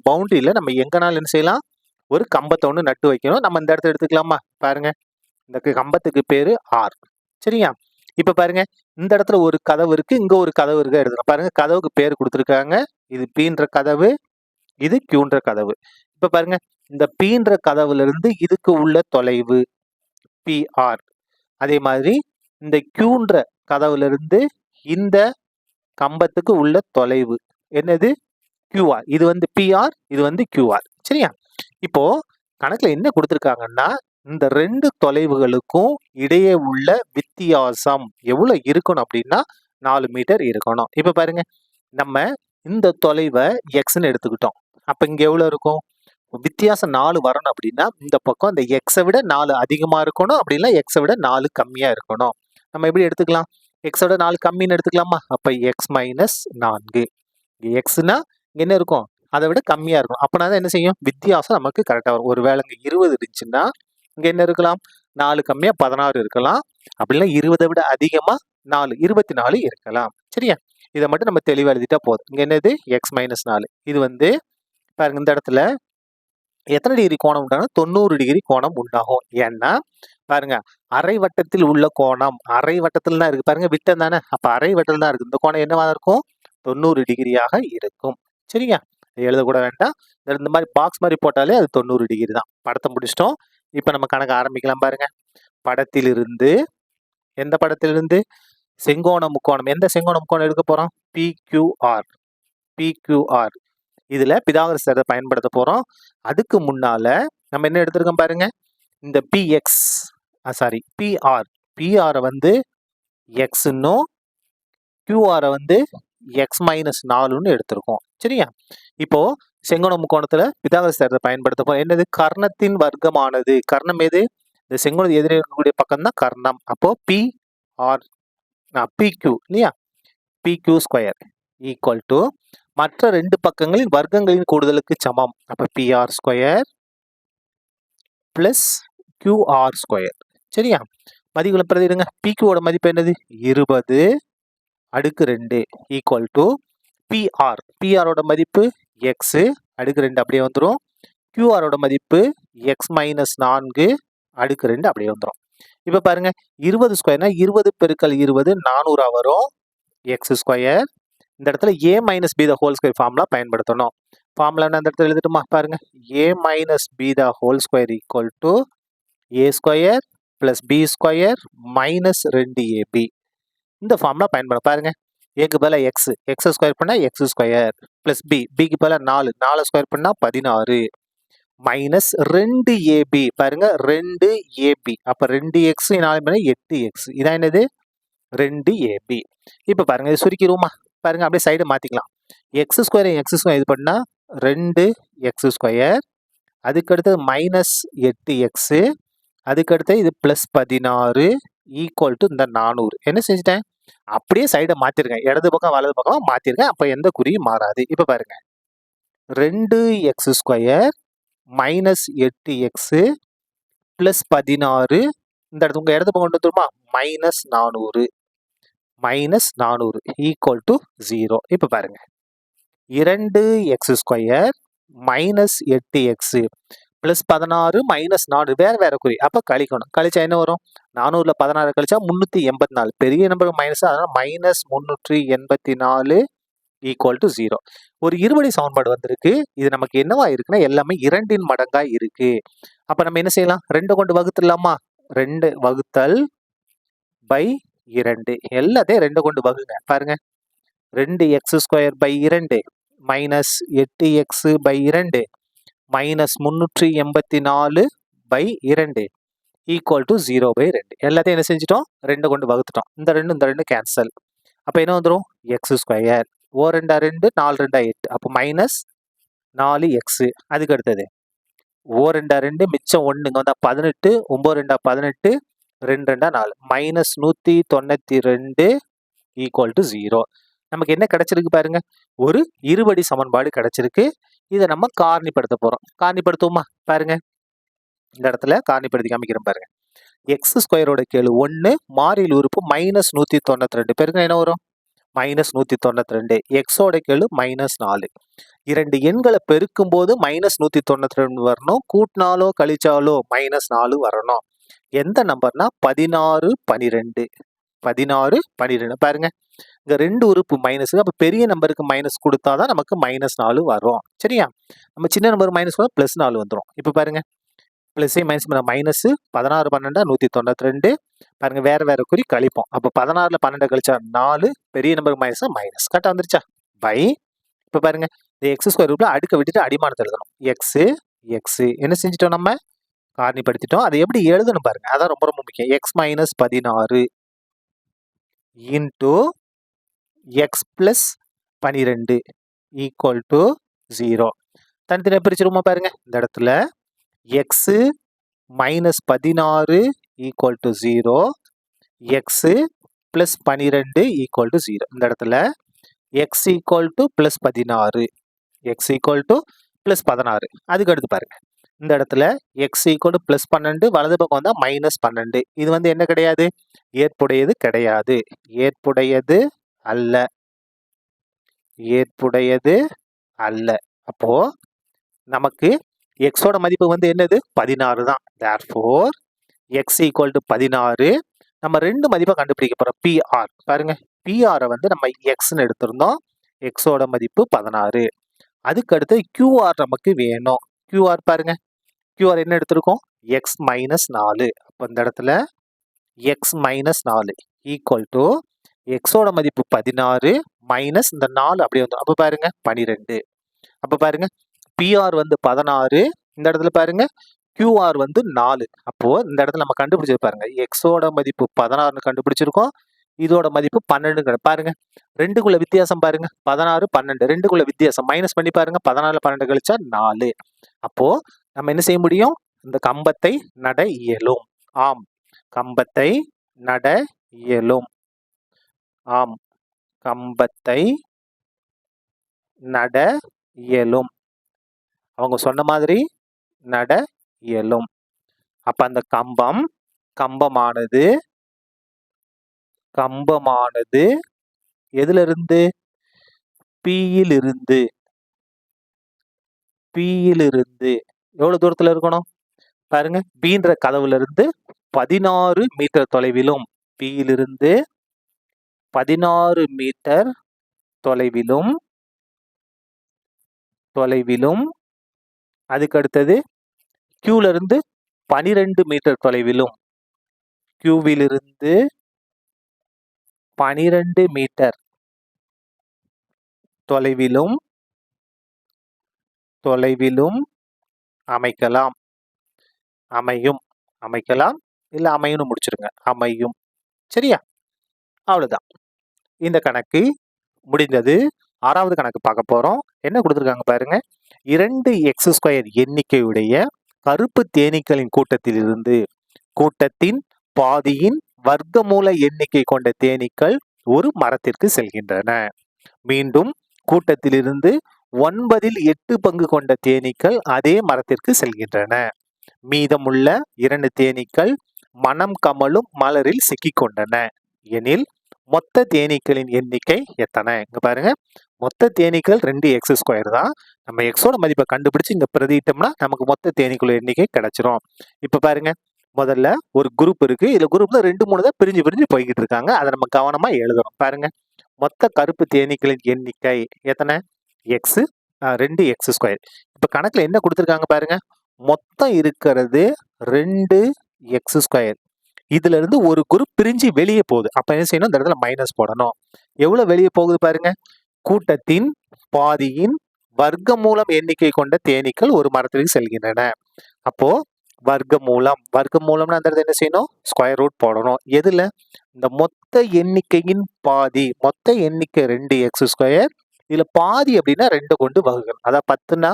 பவுண்டரியில நம்ம எங்கனாலும் என்ன செய்யலாம்? ஒரு கம்பத்தை ஒண்ணு நட்டு வைக்கணும். நம்ம இந்த இடத்துல எடுத்துக்கலாமா? பாருங்க, இந்த கம்பத்துக்கு பேரு R. சரியா? இப்ப பாருங்க, இந்த இடத்துல ஒரு கதவு இருக்கு, இங்க ஒரு கதவு இருக்கு எடுத்துக்கலாம். பாருங்க, கதவுக்கு பேர் கொடுத்திருக்காங்க. இது Pன்ற கதவு, இது Qன்ற கதவு. இப்ப பாருங்க, இந்த Pன்ற கதவுல இருந்து இதுக்கு உள்ள தொலைவு PR. அதே மாதிரி இந்த Qன்ற கதவுல இருந்து இந்த கம்பத்துக்கு உள்ள தொலைவு என்னது? QR. இது வந்து PR, இது வந்து QR. சரியா? இப்போ கணக்குல என்ன கொடுத்திருக்காங்கன்னா, இந்த 2 தொலைவுகளுக்கும் இடையே உள்ள வித்தியாசம் எவ்வளவு இருக்கணும் அப்படின்னா 4 மீட்டர் இருக்கணும். இப்ப பாருங்க, நம்ம இந்த தொலைவை Xன்னு எடுத்துக்கிட்டோம். அப்ப இங்க எவ்வளவு இருக்கும்? வித்தியாசம் 4 வரணும் அப்படின்னா இந்த பக்கம் இந்த Xஐ விட 4 அதிகமா இருக்கணும், அப்படின்னா Xஐ விட 4 கம்மியா இருக்கணும். நம்ம எப்படி எடுத்துக்கலாம்? Xோட 4 கம்மின்னு எடுத்துக்கலாமா? அப்ப X - 4. Xனா என்ன இருக்கும்? அதை விட கம்மியா இருக்கும். அப்பனா தான் என்ன செய்யும்? வித்தியாசம் நமக்கு கரெக்டா வரும். ஒருவேளை இங்க 20 இருந்துச்சுன்னா இங்க என்ன இருக்கலாம்? 4 கம்மியா 16 இருக்கலாம். அப்படின்னா 20 விட அதிகமா 4 24 இருக்கலாம். சரியா? இதை மட்டும் நம்ம தெளிவா எழுதிட்டா போதும். இங்க என்னது? X - 4. இது வந்து பாருங்க, இந்த இடத்துல எத்தனை டிகிரி கோணம் உண்டாகும்? 90 டிகிரி கோணம் உண்டாகும். ஏன்னா பாருங்க, அரை வட்டத்தில் உள்ள கோணம் அரை வட்டத்தில் தான் இருக்கு. பாருங்க, விட்டம் தானே, அப்ப அரை வட்டத்தில் தான் இருக்கு. இந்த கோணம் என்னவா இருக்கும்? 90 டிகிரியாக இருக்கும். சரியா? எழுதக்கூட வேண்டாம். இந்த மாதிரி பாக்ஸ் மாதிரி போட்டாலே அது 90 டிகிரி தான். படத்தை முடிச்சிட்டோம். இப்ப நம்ம கணக்கு ஆரம்பிக்கலாம். பாருங்க, படத்திலிருந்து, எந்த படத்திலிருந்து? செங்கோண முக்கோணம். எந்த செங்கோண முக்கோணம் எடுக்க போறோம்? PQR. PQR. இதுல பிதாகரஸ் தேற்றத்தை பயன்படுத்த போறோம். அதுக்கு முன்னால நம்ம என்ன எடுத்திருக்கோம் பாருங்க, இந்த PR வந்து Xன்னும் QR வந்து X - 4ன்னு எடுத்திருக்கோம். சரியா? இப்போ செங்கோண முக்கோணத்துல பிதாகரஸ் தேற்றத்தை பயன்படுத்த போறோம். என்னது? கர்ணத்தின் வர்க்கமானது. கர்ணம் எது? இந்த செங்கோணத்துக்கு எதிரே இருக்கக்கூடிய பக்கம் தான் கர்ணம். அப்போ PQ இல்லையா? PQ² ஈக்குவல் டு மற்ற 2 பக்கங்களின் வர்க்கங்களின் கூடுதலுக்கு சமம். அப்ப PR² பிளஸ் QR². சரியா? மதிப்புகளை பிரதிடுங்க. PQவோட மதிப்பு என்னது? 20/2 ஈக்குவல் டு PRோட மதிப்பு X அடுக்கு 2 அப்படியே வந்துடும். QRோட மதிப்பு X - 4 அடுக்கு 2 அப்படியே வந்துடும். இப்ப பாருங்க, 20² 20 பெருக்கல் 20 400 வரும். X². இந்த இடத்துல A - B ஹோல்² ஃபார்முலா பயன்படுத்தணும். ஃபார்முலா அந்த இடத்துல எழுதிட்டுமா? பாருங்க, A - B whole square equal to A² plus B² minus 2AB. இந்த ஃபார்முலா பயன்படும். பாருங்க, ஏக்கு பதிலாக X ஸ்கொயர் பண்ணா X² பிளஸ் Bக்கு பதிலாக 4 ஸ்கொயர் பண்ணா 16 மைனஸ் 2AB. பாருங்க, 2AB. அப்ப 2X 4 பண்ணா 8X. இதான் என்னது? 2AB. இப்ப பாருங்க, இது சுருக்கிடுவோமா? பாருங்க, அப்படியே சைடு மாத்திக்கலாம். X² இது பண்ணா 2X². அதுக்கு அடுத்தது மைனஸ் 8X. அதுக்கு அடுத்து இது பிளஸ் 16 ஈக்குவல் டு இந்த 400. என்ன செஞ்சுட்டேன்? அப்படியே சைடை மாத்திருக்கேன். இடது பக்கம் வலது பக்கம் மாத்திருக்கேன். அப்ப எந்த குறியும் மாறாது. இப்ப பாருங்க, 2X² மைனஸ் 8X பிளஸ் 16. இந்த இடத்து உங்க இடது பக்கம் கொண்டு வந்துருமா? Minus 400 equal to 0. இப்ப பாருங்க, 2X² minus 8x plus 16 minus 4 வேற வேற குறி. அப்போ கழிக்கணும். கழிச்சா என்ன வரும்? 400ல் 16 கழிச்சா 384. பெரிய நம்பர் மைனஸ், அதனால மைனஸ் 384 ஈக்குவல் டு 0. ஒரு இருபடி சமன்பாடு வந்திருக்கு. இது நமக்கு என்னவா இருக்குன்னா எல்லாமே 2ன் மடங்கா இருக்கு. அப்ப நம்ம என்ன செய்யலாம்? 2 கொண்டு வகுத்துடலாமா? 2 வகுத்தல் பை 2 எல்லாத்தையும் 2 கொண்டு வகுங்க. பாருங்க, 2x² by 2 minus 8x by 2 minus 384 by 2 equal to 0 by 2. எல்லாத்தையும் என்ன செஞ்சிட்டோம்? 2 கொண்டு வகுத்துட்டோம். இந்த 2 கேன்சல். அப்போ என்ன வந்துடும்? x². ஓ 2 2 4 2 8. அப்போ மைனஸ் 4x. அதுக்கு அடுத்தது ஓ 2 2 மிச்சம் 1 இங்கே வந்தால் 18, 9 2 18, 2 2 4 மைனஸ் 192 ஈக்குவல் டு 0. நமக்கு என்ன கிடைச்சிருக்கு பாருங்க? ஒரு இருபடி சமன்பாடு கிடைச்சிருக்கு. இதை நம்ம காரணிப்படுத்த போறோம். காரணிப்படுத்துவோமா? பாருங்க, இந்த இடத்துல காரணிப்படுத்தி காமிக்கிறேன் பாருங்க. x² கேளு 1, மாறியில் உறுப்பு மைனஸ் 192 பேருக்கு என்ன வரும்? மைனஸ் 192. எக்ஸோட கேளு மைனஸ் 4. 2 எண்களை பெருக்கும் போது மைனஸ் 192 வரணும். கூட்டினாலோ கழிச்சாலோ மைனஸ் 4 வரணும். எந்த நம்பர்னா 16 12. 16 12 பாருங்க, இங்க 2 உறுப்பு மைனஸ். அப்ப பெரிய நம்பருக்கு மைனஸ் கொடுத்தாதான் நமக்கு மைனஸ் 4 வரும். சரியா? நம்ம சின்ன நம்பர் மைனஸ் கொடுத்தா பிளஸ் 4 வந்துடும். இப்ப பாருங்க, பிளஸ் மைனஸ் மைனஸ் 16 12 192. பாருங்க, வேற வேற குறி கழிப்போம். அப்போ 16ல் 12 கழிச்சா 4, பெரிய நம்பர் மைனஸ் மைனஸ் கரெக்டாக வந்துருச்சா? பை இப்போ பாருங்க, இந்த x² ரூப்ல அடுக்க விட்டுட்டு அடிமானத்தை எழுதணும். எக்ஸ் எக்ஸ் என்ன செஞ்சிட்டோம்? நம்ம காரணிப்படுத்திட்டோம். அதை எப்படி எழுதணும் பாருங்க, அதான் ரொம்ப ரொம்ப முக்கியம். x minus 16 into x plus 12 equal to 0. தனித்தனியாக பிரிச்சிருமா பாருங்க? இந்த இடத்துல x minus 16 equal to 0, x plus 12 equal to 0. இந்த இடத்துல X equal to plus 16, X equal to plus 16. அதுக்கு அடுத்து பாருங்க, இந்த இடத்துல எக்ஸ் ஈக்குவல் டு பிளஸ் 12, வலது பக்கம் வந்தால் மைனஸ் 12. இது வந்து என்ன கிடையாது? ஏற்புடையது கிடையாது. ஏற்புடையது அல்ல. ஏற்புடையது அல்ல. அப்போ நமக்கு எக்ஸோட மதிப்பு வந்து என்னது? 16 தான். Therefore X equal to 16. நம்ம 2 மதிப்பை கண்டுபிடிக்க போறோம். பிஆர் பாருங்க, பிஆரை வந்து நம்ம எக்ஸ்ன்னு எடுத்திருந்தோம். எக்ஸோட மதிப்பு 16. அதுக்கு அடுத்து கியூஆர் நமக்கு வேணும். கியூஆர் பாருங்க, கியூஆர் என்ன எடுத்திருக்கோம்? X minus 4. அப்போ இந்த இடத்துல எக்ஸ் மைனஸ் 4 ஈக்குவல் டு எக்ஸோட மதிப்பு 16 மைனஸ் இந்த 4 அப்படியே வந்து, அப்போ பாருங்க 12. அப்போ பாருங்க, பிஆர் வந்து 16. இந்த இடத்துல பாருங்க கியூஆர் வந்து 4. அப்போ இந்த இடத்துல நம்ம கண்டுபிடிச்சது பாருங்க, எக்ஸோட மதிப்பு 16 கண்டுபிடிச்சிருக்கோம். இதோட மதிப்பு 12 பாருங்க. 2க்குள்ள வித்தியாசம் பாருங்க, 16 12. 2க்குள்ள வித்தியாசம் மைனஸ் பண்ணி பாருங்க, 14 12 கழிச்சா 4. அப்போ நம்ம என்ன செய்ய முடியும்? இந்த கம்பத்தை நட இயலும். ஆம், கம்பத்தை நட இயலும். ஆம், கம்பத்தை நட இயலும். அவங்க சொன்ன மாதிரி நட இயலும். அப்ப அந்த கம்பமானது எதுல இருந்து? பியிலிருந்து. பியிலிருந்து எவ்வளவு தூரத்துல இருக்கணும் பாருங்க? பீன்ற கதவுல இருந்து 16 மீட்டர் தொலைவிலும், பியிலிருந்து 16 மீட்டர் தொலைவிலும், அதுக்கு அடுத்தது கியூல இருந்து 12 மீட்டர் தொலைவிலும், கியூவிலிருந்து 12 மீட்டர் தொலைவிலும் அமைக்கலாம். அமையும். அமைக்கலாம் இல்ல அமையும்னு முடிச்சிருங்க. அமையும். சரியா? அவ்வளவுதான். இந்த கணக்கு முடிந்தது. 6வது கணக்கு பார்க்க போறோம். என்ன கொடுத்துருக்காங்க பாருங்க, 2x² எண்ணிக்கையுடைய கருப்பு தேனீக்களின் கூட்டத்திலிருந்து கூட்டத்தின் பாதியின் வர்க்கமூல எண்ணிக்கை கொண்ட தேனீக்கள் ஒரு மரத்திற்கு செல்கின்றன. மீண்டும் கூட்டத்திலிருந்து 9/8 பங்கு கொண்ட தேனீக்கள் அதே மரத்திற்கு செல்கின்றன. மீதமுள்ள 2 தேனீக்கள் மனம் கமழும் மலரில் சிக்கிக் கொண்டன எனில் மொத்த தேனீக்களின் எண்ணிக்கை எத்தனை? இங்க பாருங்க, மொத்த தேனீக்கள் 2x² தான். நம்ம எக்ஸோட மதிப்பை கண்டுபிடிச்சு இங்க பிரதியிட்டோம்னா நமக்கு மொத்த தேனீக்கள் எண்ணிக்கை கிடைச்சிரும். இப்ப பாருங்க, முதல்ல ஒரு குரூப் இருக்கு. இதுல குரூப்ல 2, 3 தான் பிரிஞ்சு பிரிஞ்சு போய்கிட்டு இருக்காங்க. அதை நம்ம கவனமா எழுதணும். பாருங்க, மொத்த கருப்பு தேனீக்களின் எண்ணிக்கை எத்தனை? X 2x². இப்ப கணக்குல என்ன கொடுத்துருக்காங்க பாருங்க, மொத்தம் இருக்கிறது 2x². இதுல இருந்து ஒரு குரூப் பிரிஞ்சு வெளியே போகுது. அப்ப என்ன செய்யணும்? இந்த இடத்துல மைனஸ் போடணும். எவ்வளவு வெளியே போகுது பாருங்க, கூட்டத்தின் பாதியின் வர்க்கமூலம் எண்ணிக்கை கொண்ட தேனீக்கள் ஒரு மரத்திற்கு செல்கின்றன. அப்போ வர்க்கமூலம்னா அந்த இடத்துல என்ன செய்யணும்? ஸ்கொயர் ரூட் போடணும். எதுல? இந்த மொத்த எண்ணிக்கையின் பாதி. மொத்த எண்ணிக்கை 2x². இதுல பாதி அப்படின்னா 2 கொண்டு வகுக்கணும். அதான் 10னா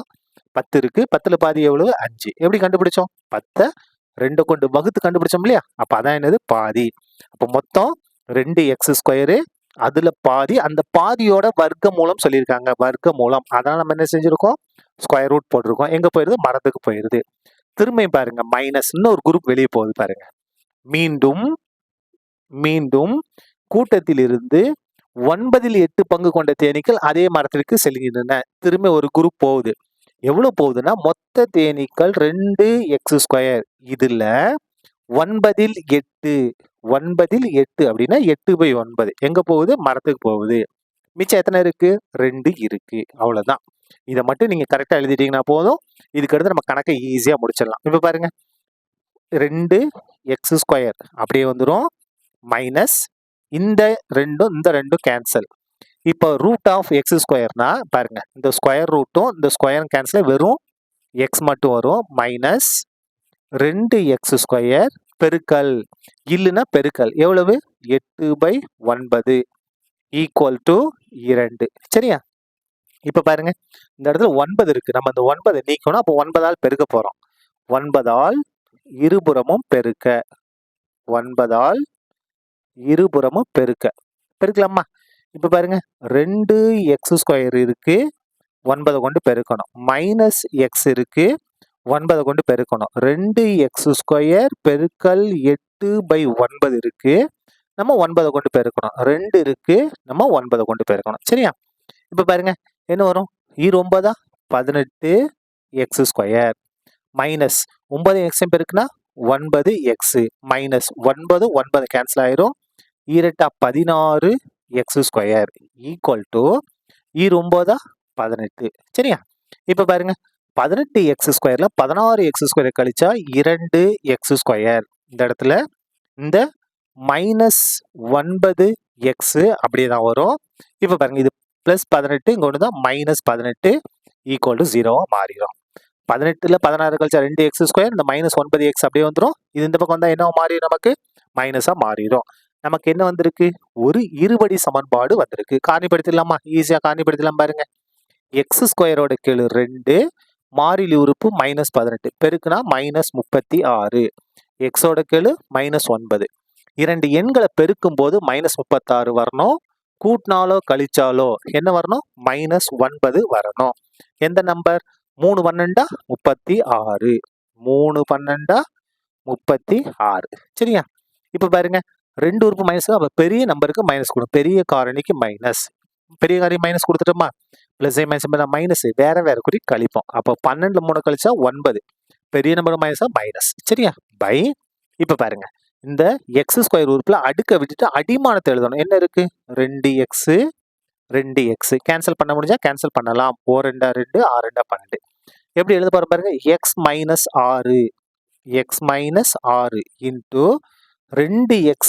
10 இருக்கு. 10ல பாதி எவ்வளவு? 5. எப்படி கண்டுபிடிச்சோம்? 10 2 கொண்டு வகுத்து கண்டுபிடிச்சோம் இல்லையா? அப்ப அதான் என்னது? பாதி. அப்ப மொத்தம் 2x². அதுல பாதி, அந்த பாதியோட வர்க்கமூலம் சொல்லியிருக்காங்க. வர்க்கமூலம், அதனால நம்ம என்ன செஞ்சிருக்கோம்? ஸ்கொயர் ரூட் போட்டிருக்கோம். எங்க போயிருது? மரத்துக்கு போயிருது. திரும்ப பாருங்க, மைனஸ் இன்னொரு குரூப் வெளியே போகுது பாருங்க. மீண்டும் கூட்டத்தில் இருந்து 9/8 பங்கு கொண்ட தேனீக்கள் அதே மரத்திற்கு செல்கின்றன. திரும்ப ஒரு குரூப் போகுது. எவ்வளவு போகுதுன்னா, மொத்த தேனீக்கள் 2x². இதுல 9/8 அப்படின்னா 8/9 எங்க போகுது? மரத்துக்கு போகுது. மிச்சம் எத்தனை இருக்கு? 2 இருக்கு. அவ்வளவுதான். இதை மட்டும் நீங்க கரெக்டா எழுதிட்டீங்கன்னா போதும். இதுக்கு அடுத்து நம்ம கணக்கை ஈஸியா முடிச்சிடலாம். இப்ப பாருங்க, 2x² அப்படியே வந்துடும். மைனஸ் இந்த ரெண்டும் கேன்சல். இப்போ ரூட் ஆஃப் x²னா பாருங்க, இந்த ஸ்கொயர் ரூட்டும் இந்த ஸ்கொயரும் கேன்சல், வெறும் x மட்டும் வரும். மைனஸ் 2x² பெருக்கல் இல்லைன்னா பெருக்கல் எவ்வளவு? 8/9 ஈக்குவல் டு 2. சரியா? இப்ப பாருங்க, இந்த இடத்துல 9 இருக்கு. நம்ம இந்த 9 நீக்கணும். அப்போ 9ஆல் பெருக்க போறோம். 9ஆல் இருபுறமும் பெருக்க. 9ஆல் இருபுறமும் பெருக்கலாமா? இப்ப பாருங்க, 2x² இருக்கு. 9 கொண்டு பெருக்கணும். மைனஸ் எக்ஸ் இருக்கு. 9 கொண்டு பெருக்கணும். 2x² பெருக்கல் 8/9 இருக்கு. நம்ம 9 கொண்டு பெருக்கணும். 2 இருக்கு. நம்ம 9 கொண்டு பெருக்கணும். சரியா? இப்ப பாருங்க, என்ன வரும்? 9 18x² மைனஸ் 9x பெருக்குனா 9x மைனஸ் 9 கேன்சல் ஆயிரும். 16x² equal to 9 18. சரியா? இப்ப பாருங்க, 18x²ல 16x² கழிச்சா 2x². இந்த இடத்துல இந்த மைனஸ் 9x அப்படியே தான் வரும். இப்ப பாருங்க, இது பிளஸ் 18, இங்க ஒன்று தான் மைனஸ் 18 ஈக்குவல் டு 0 மாறிடும். 18ல 16 கழிச்சா 2x², இந்த மைனஸ் 9x அப்படியே வந்துடும். இது இந்த பக்கம் வந்தா என்ன மாறிடும்? நமக்கு மைனஸா மாறிடும். நமக்கு என்ன வந்திருக்கு? ஒரு இருபடி சமன்பாடு வந்திருக்கு. காரணிப்படுத்திடலாமா? ஈஸியா காரணிப்படுத்தலாம். பாருங்க, x² கீழ் 2 மாறிலி உறுப்பு மைனஸ் 18 பெருக்குனா மைனஸ் 36. எக்ஸோட கீழ் மைனஸ் 9. இரண்டு எண்களை பெருக்கும் போது மைனஸ் 36 வரணும். கூட்டினாலோ கழிச்சாலோ என்ன வரணும்? மைனஸ் 9 வரணும். எந்த நம்பர்? 3 12 36. 3 12 36. சரியா? இப்ப பாருங்க, 2 உறுப்பு மைனஸ், அப்ப பெரிய நம்பருக்கு மைனஸ் கொடுக்கும். பெரிய காரணிக்கு மைனஸ். பெரிய காரணி மைனஸ் கொடுத்துட்டோமா? பிளஸ் மைனஸ் மைனஸ் வேற வேற குறி கழிப்போம். அப்போ 12ல 3 கழிச்சா 9. பெரிய நம்பர் மைனஸா மைனஸ். சரியா? பை. இப்ப பாருங்க, இந்த x² உறுப்புல அடுக்க விட்டுட்டு அடிமானத்தை எழுதணும். என்ன இருக்கு? 2x கேன்சல் பண்ண முடிஞ்சா கேன்சல் பண்ணலாம். 4 2 2 6 2 12. எப்படி எழுத போற பாருங்க, x minus 6 into 2x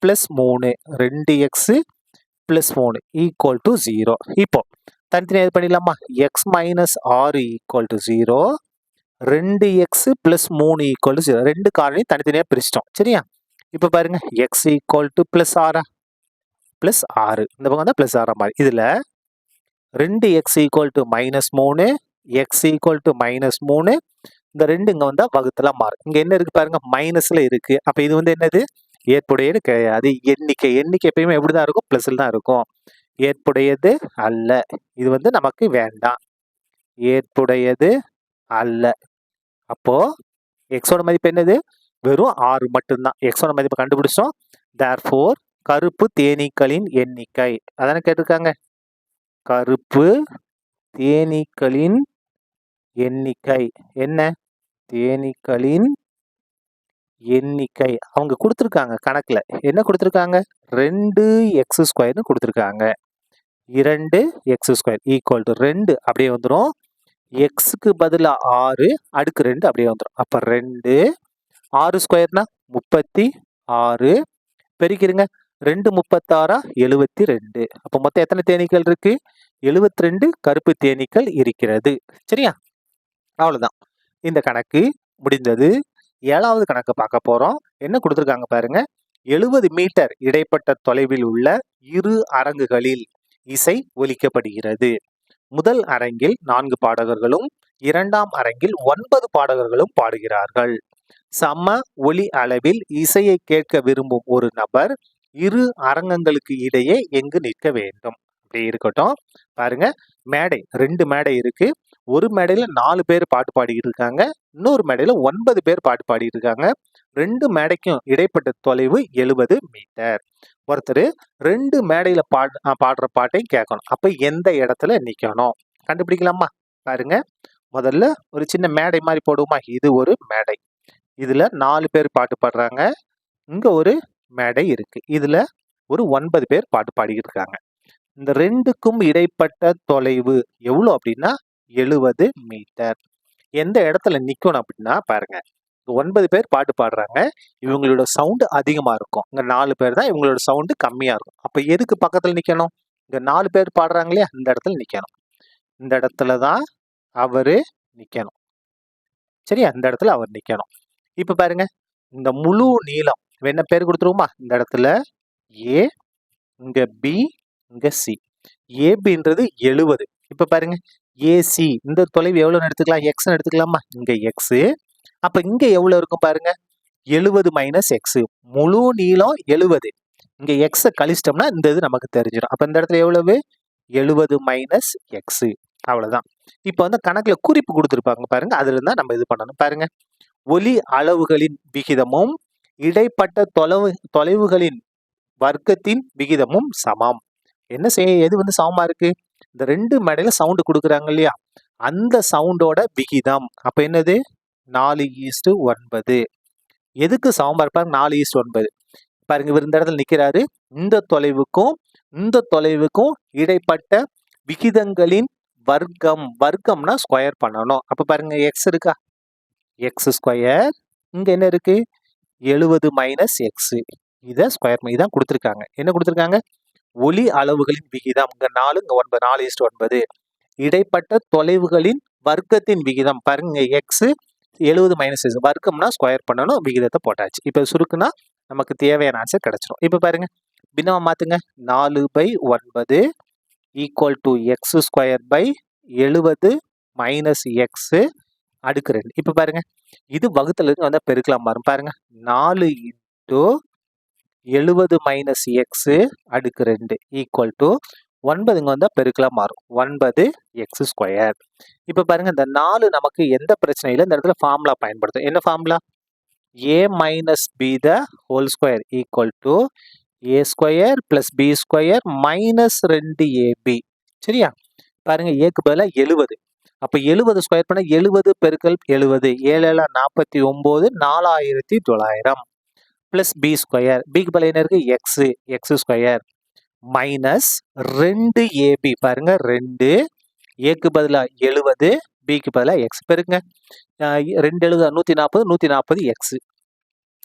plus 3 2x plus 3 equal to 0. இப்போ தனித்தனியாக இது பண்ணிடலாமா? x minus 6 equal to 0, 2x plus 3 equal to 0. ரெண்டு காரணி தனித்தனியாக பிரிச்சிட்டோம். சரியா? இப்போ பாருங்க, x equal to plus 6 plus 6, இந்த பக்கம் தான் பிளஸ் 6 மாதிரி. இதுல 2x equal to minus 3, x equal to minus 3, இந்த 2 இங்க வந்தா வகுத்துல மாறும். இங்க என்ன இருக்கு பாருங்க? மைனஸ்ல இருக்கு. அப்ப இது வந்து என்னது? ஏற்புடையது கிடையாது. எண்ணிக்கை எப்பயுமே எப்படிதான் இருக்கும்? பிளஸ்ல தான் இருக்கும். ஏற்புடையது அல்ல. இது வந்து நமக்கு வேண்டாம். ஏற்புடையது அல்ல. அப்போ எக்ஸோட மதிப்பு என்னது? வெறும் 6 மட்டும்தான். எக்ஸோட மதிப்பை கண்டுபிடிச்சோம். தேர்ஃபோர் கருப்பு தேனீக்களின் எண்ணிக்கை அதானே கேட்டிருக்காங்க. கருப்பு தேனீக்களின் எண்ணிக்கை. என்ன? தேனீக்களின் எண்ணிக்கை. அவங்க கொடுத்துருக்காங்க கணக்குல. என்ன கொடுத்துருக்காங்க? 2x² கொடுத்துருக்காங்க. 2x² ஈக்குவல் டு 2 அப்படியே வந்துடும். எக்ஸுக்கு பதிலாக 6 அடுக்கு 2 அப்படியே வந்துடும். அப்போ 2 6² 36 பெருக்கிடுங்க. 2 36 72. அப்போ மொத்தம் எத்தனை தேனீக்கள் இருக்கு? 72 கருப்பு தேனீக்கள் இருக்கிறது. சரியா? அவ்வளோதான். இந்த கணக்கு முடிந்தது. 7வது கணக்கு பார்க்க போறோம். என்ன கொடுத்துருக்காங்க பாருங்க. 70 மீட்டர் இடைப்பட்ட தொலைவில் உள்ள இரு அரங்குகளில் இசை ஒலிக்கப்படுகிறது. முதல் அரங்கில் 4 பாடகர்களும் 2ஆம் அரங்கில் 9 பாடகர்களும் பாடுகிறார்கள். சம ஒலி அளவில் இசையை கேட்க விரும்பும் ஒரு நபர் இரு அரங்கங்களுக்கு இடையே எங்கு நிற்க வேண்டும்? அப்படி இருக்கட்டும். பாருங்க, மேடை 2 மேடை இருக்கு. ஒரு மேடையில 4 பேர் பாட்டு பாடிட்டு இருக்காங்க. இன்னொரு மேடையில 9 பேர் பாட்டு பாடிட்டு இருக்காங்க. 2 மேடைக்கும் இடைப்பட்ட தொலைவு 70 மீட்டர். ஒருத்தர் 2 மேடையில பாடுற பாட்டையும் கேட்கணும். அப்ப எந்த இடத்துல நிக்கணும்? கண்டுபிடிக்கலாமா? பாருங்க, முதல்ல ஒரு சின்ன மேடை மாதிரி போடுவோமா? இது ஒரு மேடை. இதுல 4 பேர் பாட்டு பாடுறாங்க. இங்க ஒரு மேடை இருக்கு. இதுல ஒரு 9 பேர் பாட்டு பாடிட்டு இருக்காங்க. இந்த 2க்கும் இடைப்பட்ட தொலைவு எவ்வளவு அப்படின்னா 70 மீட்டர். எந்த இடத்துல நிக்கணும் அப்படின்னா பாருங்க, 9 பேர் பாட்டு பாடுறாங்க. இவங்களோட சவுண்ட் அதிகமா இருக்கும். இங்க 4 பேர் தான் இவங்களோட சவுண்ட் கம்மியா இருக்கும். அப்ப எதுக்கு பக்கத்துல நிக்கணும்? இங்க 4 பேர் பாடுறாங்க இல்லையா, இந்த இடத்துல நிக்கணும். இந்த இடத்துல தான் அவரு நிக்கணும். சரியா? இந்த இடத்துல அவர் நிக்கணும். இப்ப பாருங்க, இந்த முழு நீளம் என்ன பேர் கொடுத்துருவோமா? இந்த இடத்துல ஏ, இங்க பி, இங்க சி. ஏபின்றது 70. இப்ப பாருங்க, ஏசி இந்த தொலைவு எவ்வளவுன்னு எடுத்துக்கலாம்? எக்ஸ்ன்னு எடுத்துக்கலாமா? இங்க எக்ஸ். அப்ப இங்க எவ்வளவு இருக்கும் பாருங்க, 70 மைனஸ் எக்ஸ். முழு நீளம் 70. இங்க எக்ஸ கழிச்சிட்டோம்னா இந்த இது நமக்கு தெரிஞ்சிடும். அப்ப இந்த இடத்துல எவ்வளவு? 70 மைனஸ் எக்ஸ். அவ்வளவுதான். இப்ப வந்து கணக்குல குறிப்பு கொடுத்துருப்பாங்க பாருங்க, அதுல இருந்தா நம்ம இது பண்ணணும். பாருங்க, ஒலி அளவுகளின் விகிதமும் இடைப்பட்ட தொலைவுகளின் வர்க்கத்தின் விகிதமும் சமம். என்ன செய்ய? எது வந்து சமமா இருக்கு? இந்த 2 மேடையில சவுண்ட் கொடுக்குறாங்க இல்லையா, அந்த சவுண்டோட விகிதம். அப்ப என்னது? 4:9. எதுக்கு சமமா இருப்பாங்க? 4:9. பாருங்க, இவர் இந்த இடத்துல நிக்கிறாரு. இந்த தொலைவுக்கும் இடைப்பட்ட விகிதங்களின் வர்க்கம். வர்க்கம்னா ஸ்கொயர் பண்ணணும். அப்ப பாருங்க, எக்ஸ் இருக்கா? X square. இங்க என்ன இருக்கு? 70 மைனஸ் எக்ஸ். இதை ஸ்கொயர் பண்ணி தான் கொடுத்துருக்காங்க. என்ன கொடுத்துருக்காங்க? ஒலி அளவுகளின் விகிதம். இங்க 4, இங்க 9. 4:9. இடைப்பட்ட தொலைவுகளின் வர்க்கத்தின் விகிதம். பாருங்க, எக்ஸ் 70 மைனஸ் எக்ஸ். வர்க்கம்னா ஸ்கொயர் பண்ணணும். விகிதத்தை போட்டாச்சு. இப்ப சுருக்குனா நமக்கு தேவையான ஆன்சர் கிடைச்சிடும். இப்ப பாருங்க, பின்னமா மாத்துங்க. 4/9 equal to x square by 70 minus x அடுக்கு 2. இப்ப பாருங்க, இது வகுத்துல இருந்து வந்தா பெருக்கலாம் மாறும். பாருங்க, 4 இன்டூ 70 மைனஸ் எக்ஸ் அடுக்கு 2 ஈக்குவல் டு 9 இங்க வந்தா பெருக்கலாம் மாறும். 9 எக்ஸ் ஸ்கொயர். இப்ப பாருங்க, இந்த 4 நமக்கு எந்த பிரச்சனையில இந்த இடத்துல ஃபார்முலா பயன்படுத்தும். என்ன formula? a minus b the whole square equal to a square plus b square minus 2ab. சரியா? பாருங்க, ஏக்கு பதிலாக 70. அப்ப 70 ஸ்கொயர் பண்ண 70 பெருக்கல் 70. 7 49, 4900 பிளஸ் பி ஸ்கொயர். பிக்கு பதிலாக என்ன இருக்கு? X. X square minus 2ab. பாருங்க, 2 ஏக்கு பதிலாக 70, பிக்கு பதிலாக எக்ஸ். பெருங்க, 2 70 140, 140 x.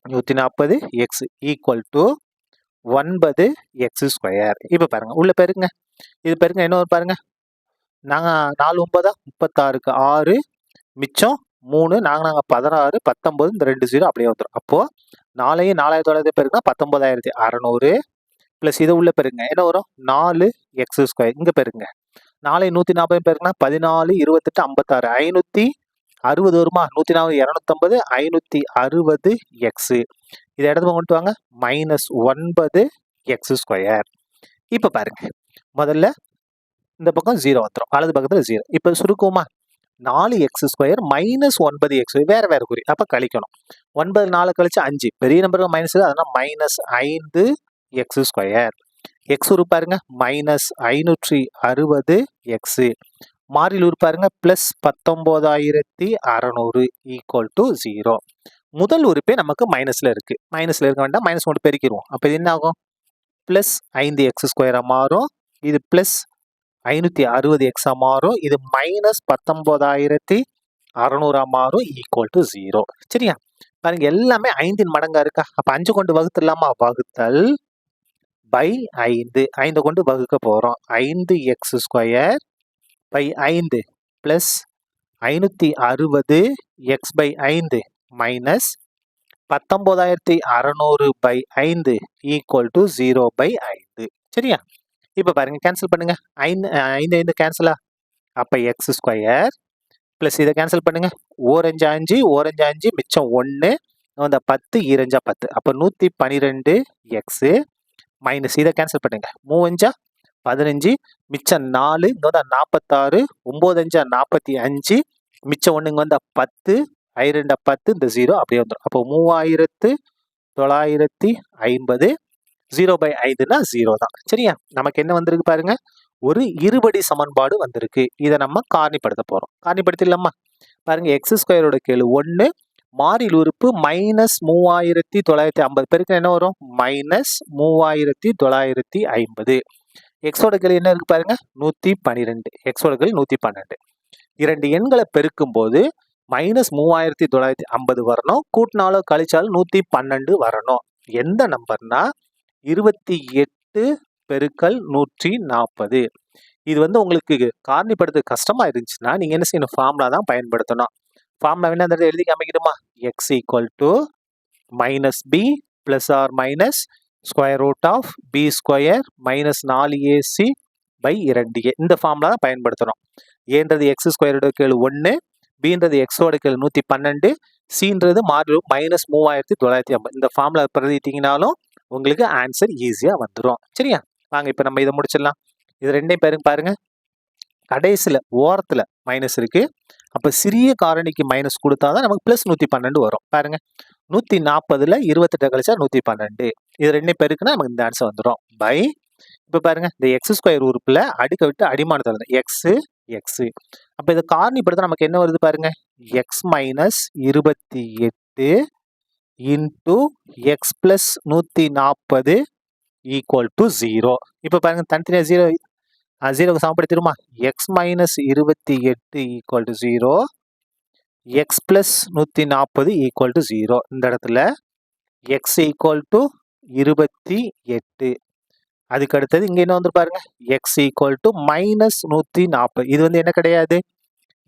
140 x equal to 9 x square. இப்ப பாருங்க, உள்ள பெருங்க. இது பெருங்க, என்ன பாருங்க, நாங்க 4 9 36க்கு 6 மிச்சம் 3, நாங்க 16 19, இந்த 2 0 அப்படியே வந்துடும். அப்போ 4 4900 பெருக்குனா 19600 பிளஸ் இதை உள்ள பெருங்க, என்ன வரும்? 4 எக்ஸ் ஸ்கொயர். இங்க பெருங்க, 4 140 பெருக்குனா 14 28 56 560 வருமா? 140 250 560 எக்ஸ். இதை இடத்துல கொண்டு வாங்க, மைனஸ் 9 எக்ஸ் ஸ்கொயர். இப்ப பாருங்க, முதல்ல இந்த பக்கம் 0 வந்துடும், வலது பக்கத்துல 0. இப்ப சுருக்குமா, 4 எக்ஸ் ஸ்கொயர் மைனஸ் 9 எக்ஸ். வேற வேற குறி, அப்ப கழிக்கணும். 9 4 கழிச்சு 5, பெரிய நம்பருக்கு மைனஸ், அதனால மைனஸ் 5 எக்ஸ் ஸ்கொயர். எக்ஸ் உரு பாருங்க மைனஸ் 560 எக்ஸு, மாறிலி உரு பாருங்க பிளஸ் 19,600 ஈக்குவல் டு 0. முதல் உறுப்பே நமக்கு மைனஸ்ல இருக்கு, மைனஸ்ல இருக்க வேண்டாம், மைனஸ் கொண்டு பெருக்கிடுவோம். அப்போ இது என்ன ஆகும், பிளஸ் 5x² மாறும், இது பிளஸ் 560 எக்ஸா மாறும், இது மைனஸ் 19,600 மாறும் ஈக்குவல் டு 0. சரியா, பாருங்க எல்லாமே 5 மடங்கா இருக்கா, அப்ப 5 கொண்டு வகுத்துடலாமா, வகுத்தல் பை 5, 5 கொண்டு வகுக்க போறோம், 5x² by 5 plus 560 x by 5 minus 19,600 by 5 equal to 0 by 5. சரியா, இப்போ பாருங்க கேன்சல் பண்ணுங்க, 5 கேன்சலா, அப்போ x² பிளஸ் இதை கேன்சல் பண்ணுங்க, ஓரஞ்சு 5 ஓரஞ்சு 5 மிச்சம் 1 அந்த 10 ஈரஞ்சா 10, அப்போ 112 எக்ஸு மைனஸ் இதை கேன்சல் பண்ணுங்க, 3 15 மிச்சம் 4 இங்கே வந்து 46, 9 45 மிச்சம் 1 இங்கே வந்து 10, 2 10 இந்த 0 அப்படியே வந்துடும். அப்போ 3950, 0 பை 5னா 0 தான். சரியா, நமக்கு என்ன வந்திருக்கு பாருங்க, ஒரு இருபடி சமன்பாடு வந்திருக்கு. இதை நம்ம காரணிப்படுத்த போறோம். காரணிப்படுத்திடலாமா, பாருங்க x² கீழ் 1, மாறிலி உறுப்பு மைனஸ் 3950 பெருக்க என்ன வரும், மைனஸ் 3950. எக்ஸோட கீழ் என்ன இருக்கு பாருங்க 112, எக்ஸோட கீழ் 112. இரண்டு எண்களை பெருக்கும் போது மைனஸ் 3950 வரணும், கூட்டினாலோ கழிச்சாலும் 112 வரணும். எந்த நம்பர்னா 28 பெருக்கல் 140. இது வந்து உங்களுக்கு காரணிப்படுத்த கஷ்டமா இருந்துச்சுன்னா நீங்க என்ன செய்யணும், ஃபார்முலா தான் பயன்படுத்தணும். ஃபார்முலா என்ன எழுதி காமிக்கணுமா, x equal to minus b plus or minus square root of b² minus 4ac by 2a. இந்த ஃபார்முலா தான் பயன்படுத்தணும். ஏன்றது x² கீழ் 1, bன்றது xோட கீழ் 112, cன்றது மாறி மைனஸ் 3950. இந்த ஃபார்முலா பிரதிட்டீங்கனாலும் உங்களுக்கு ஆன்சர் ஈஸியா வந்துடும். சரியா, வாங்க இப்போ நம்ம இதை முடிச்சிடலாம். இது ரெண்டையும் பேருக்கு பாருங்க, கடைசியில் ஓரத்தில் மைனஸ் இருக்கு, அப்போ சிறிய காரணிக்கு மைனஸ் கொடுத்தாதான் நமக்கு பிளஸ் 112 வரும். பாருங்க 140ல் 28 கழிச்சா 112, இது ரெண்டையும் பெருக்குன்னா நமக்கு இந்த ஆன்சர் வந்துடும். பை இப்போ பாருங்க இந்த x² உறுப்புல அடுக்க விட்டு அடிமானத்தில் வருது எக்ஸு எக்ஸு, அப்போ இதை காரணிப்படுத்த நமக்கு என்ன வருது பாருங்க, x minus 28 into x plus 140 equal to 0. இப்போ பாருங்க தனித்தனியாக 0க்கு சமப்படுத்திடுமா, x minus 28 equal to 0, x plus 140 equal to 0. இந்த இடத்துல எக்ஸ் ஈக்குவல் டு 28, அதுக்கு அடுத்தது இங்கே என்ன வந்து பாருங்க எக்ஸ் ஈக்குவல் டு மைனஸ் 140. இது வந்து என்ன கிடையாது,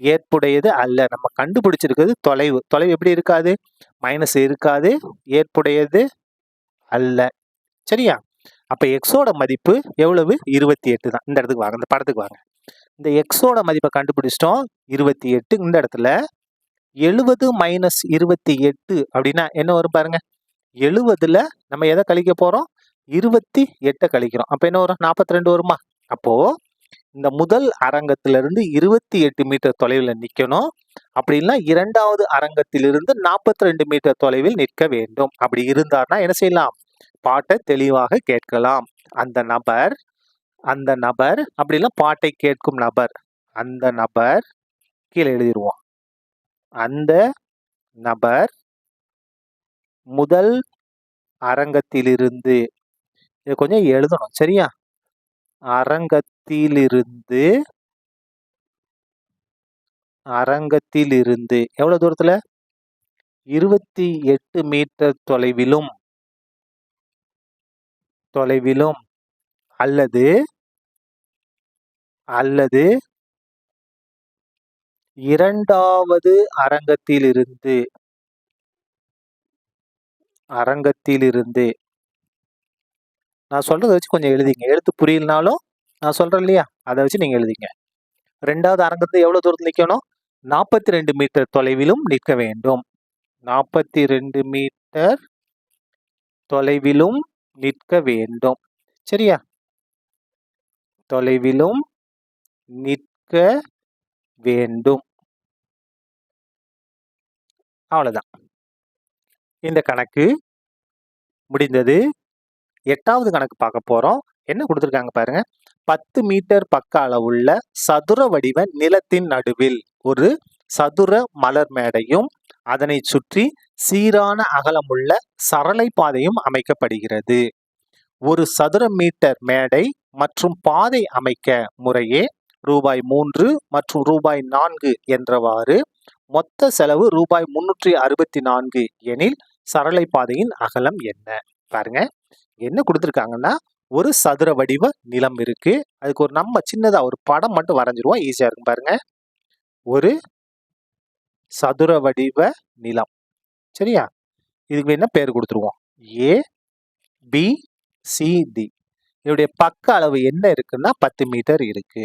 ஏற்புடையது அல்ல. நம்ம கண்டுபிடிச்சிருக்கிறது தொலைவு, தொலைவு எப்படி இருக்காது, மைனஸ் இருக்காது, ஏற்புடையது அல்ல. சரியா, அப்போ எக்ஸோட மதிப்பு எவ்வளவு, 28 தான். இந்த இடத்துக்கு வாங்க, இந்த படத்துக்கு வாங்க, இந்த எக்ஸோட மதிப்பை கண்டுபிடிச்சிட்டோம் 28. இந்த இடத்துல 70 மைனஸ் 28 அப்படின்னா என்ன வரும் பாருங்க, 70ல் நம்ம எதை கழிக்க போறோம், 28 கழிக்கிறோம், அப்போ என்ன வரும் 42 வருமா. அப்போ இந்த முதல் அரங்கத்திலிருந்து 28 மீட்டர் தொலைவில் நிற்கணும், அப்படி இல்லை இரண்டாவது அரங்கத்திலிருந்து 42 மீட்டர் தொலைவில் நிற்க வேண்டும். அப்படி இருந்தார்னா என்ன செய்யலாம், பாட்டை தெளிவாக கேட்கலாம். அந்த நபர் அப்படின்னா பாட்டை கேட்கும் நபர், அந்த நபர் கீழே எழுதிடுவோம், அந்த நபர் முதல் அரங்கத்திலிருந்து, இதை கொஞ்சம் எழுதணும். சரியா, அரங்கத்திலிருந்து எவ்வளவு தூரத்துல, 28 மீட்டர் தொலைவிலும் அல்லது இரண்டாவது அரங்கத்திலிருந்து நான் சொல்றதை வச்சு கொஞ்சம் எழுதிங்க, எழுத்து புரியலனாலும் நான் சொல்றேன் இல்லையா, அதை வச்சு நீங்க எழுதிங்க. ரெண்டாவது அரங்கத்தில் எவ்வளவு தூரத்தில் நிற்கணும், 42 மீட்டர் தொலைவிலும் நிற்க வேண்டும், 42 மீட்டர் தொலைவிலும் நிற்க வேண்டும். சரியா, தொலைவிலும் நிற்க வேண்டும். அவ்வளவுதான், இந்த கணக்கு முடிந்தது. 8வது கணக்கு பார்க்க போறோம். என்ன கொடுத்துருக்காங்க பாருங்க. 10 மீட்டர் பக்க அளவுள்ள சதுர வடிவ நிலத்தின் நடுவில் ஒரு சதுர மலர் மேடையும் அதனை சுற்றி சீரான அகலமுள்ள சரளை பாதையும் அமைக்கப்படுகிறது. ஒரு சதுர மீட்டர் மேடை மற்றும் பாதை அமைக்க முறையே ரூபாய் 3 மற்றும் ரூபாய் 4 என்றவாறு மொத்த செலவு ரூபாய் 364 எனில் சரளை பாதையின் அகலம் என்ன? பாருங்க, என்ன கொடுத்துருக்காங்கன்னா ஒரு சதுர வடிவ நிலம் இருக்கு. அதுக்கு ஒரு நம்ம சின்னதா ஒரு படம் மட்டும் வரைஞ்சிருவோம், ஈஸியா இருக்கும். பாருங்க, ஒரு சதுர வடிவ நிலம். சரியா? இதுக்கு என்ன பேர் கொடுத்துருவோம்? ஏ பி சி டி. இதனுடைய பக்க அளவு என்ன இருக்குன்னா 10 மீட்டர் இருக்கு.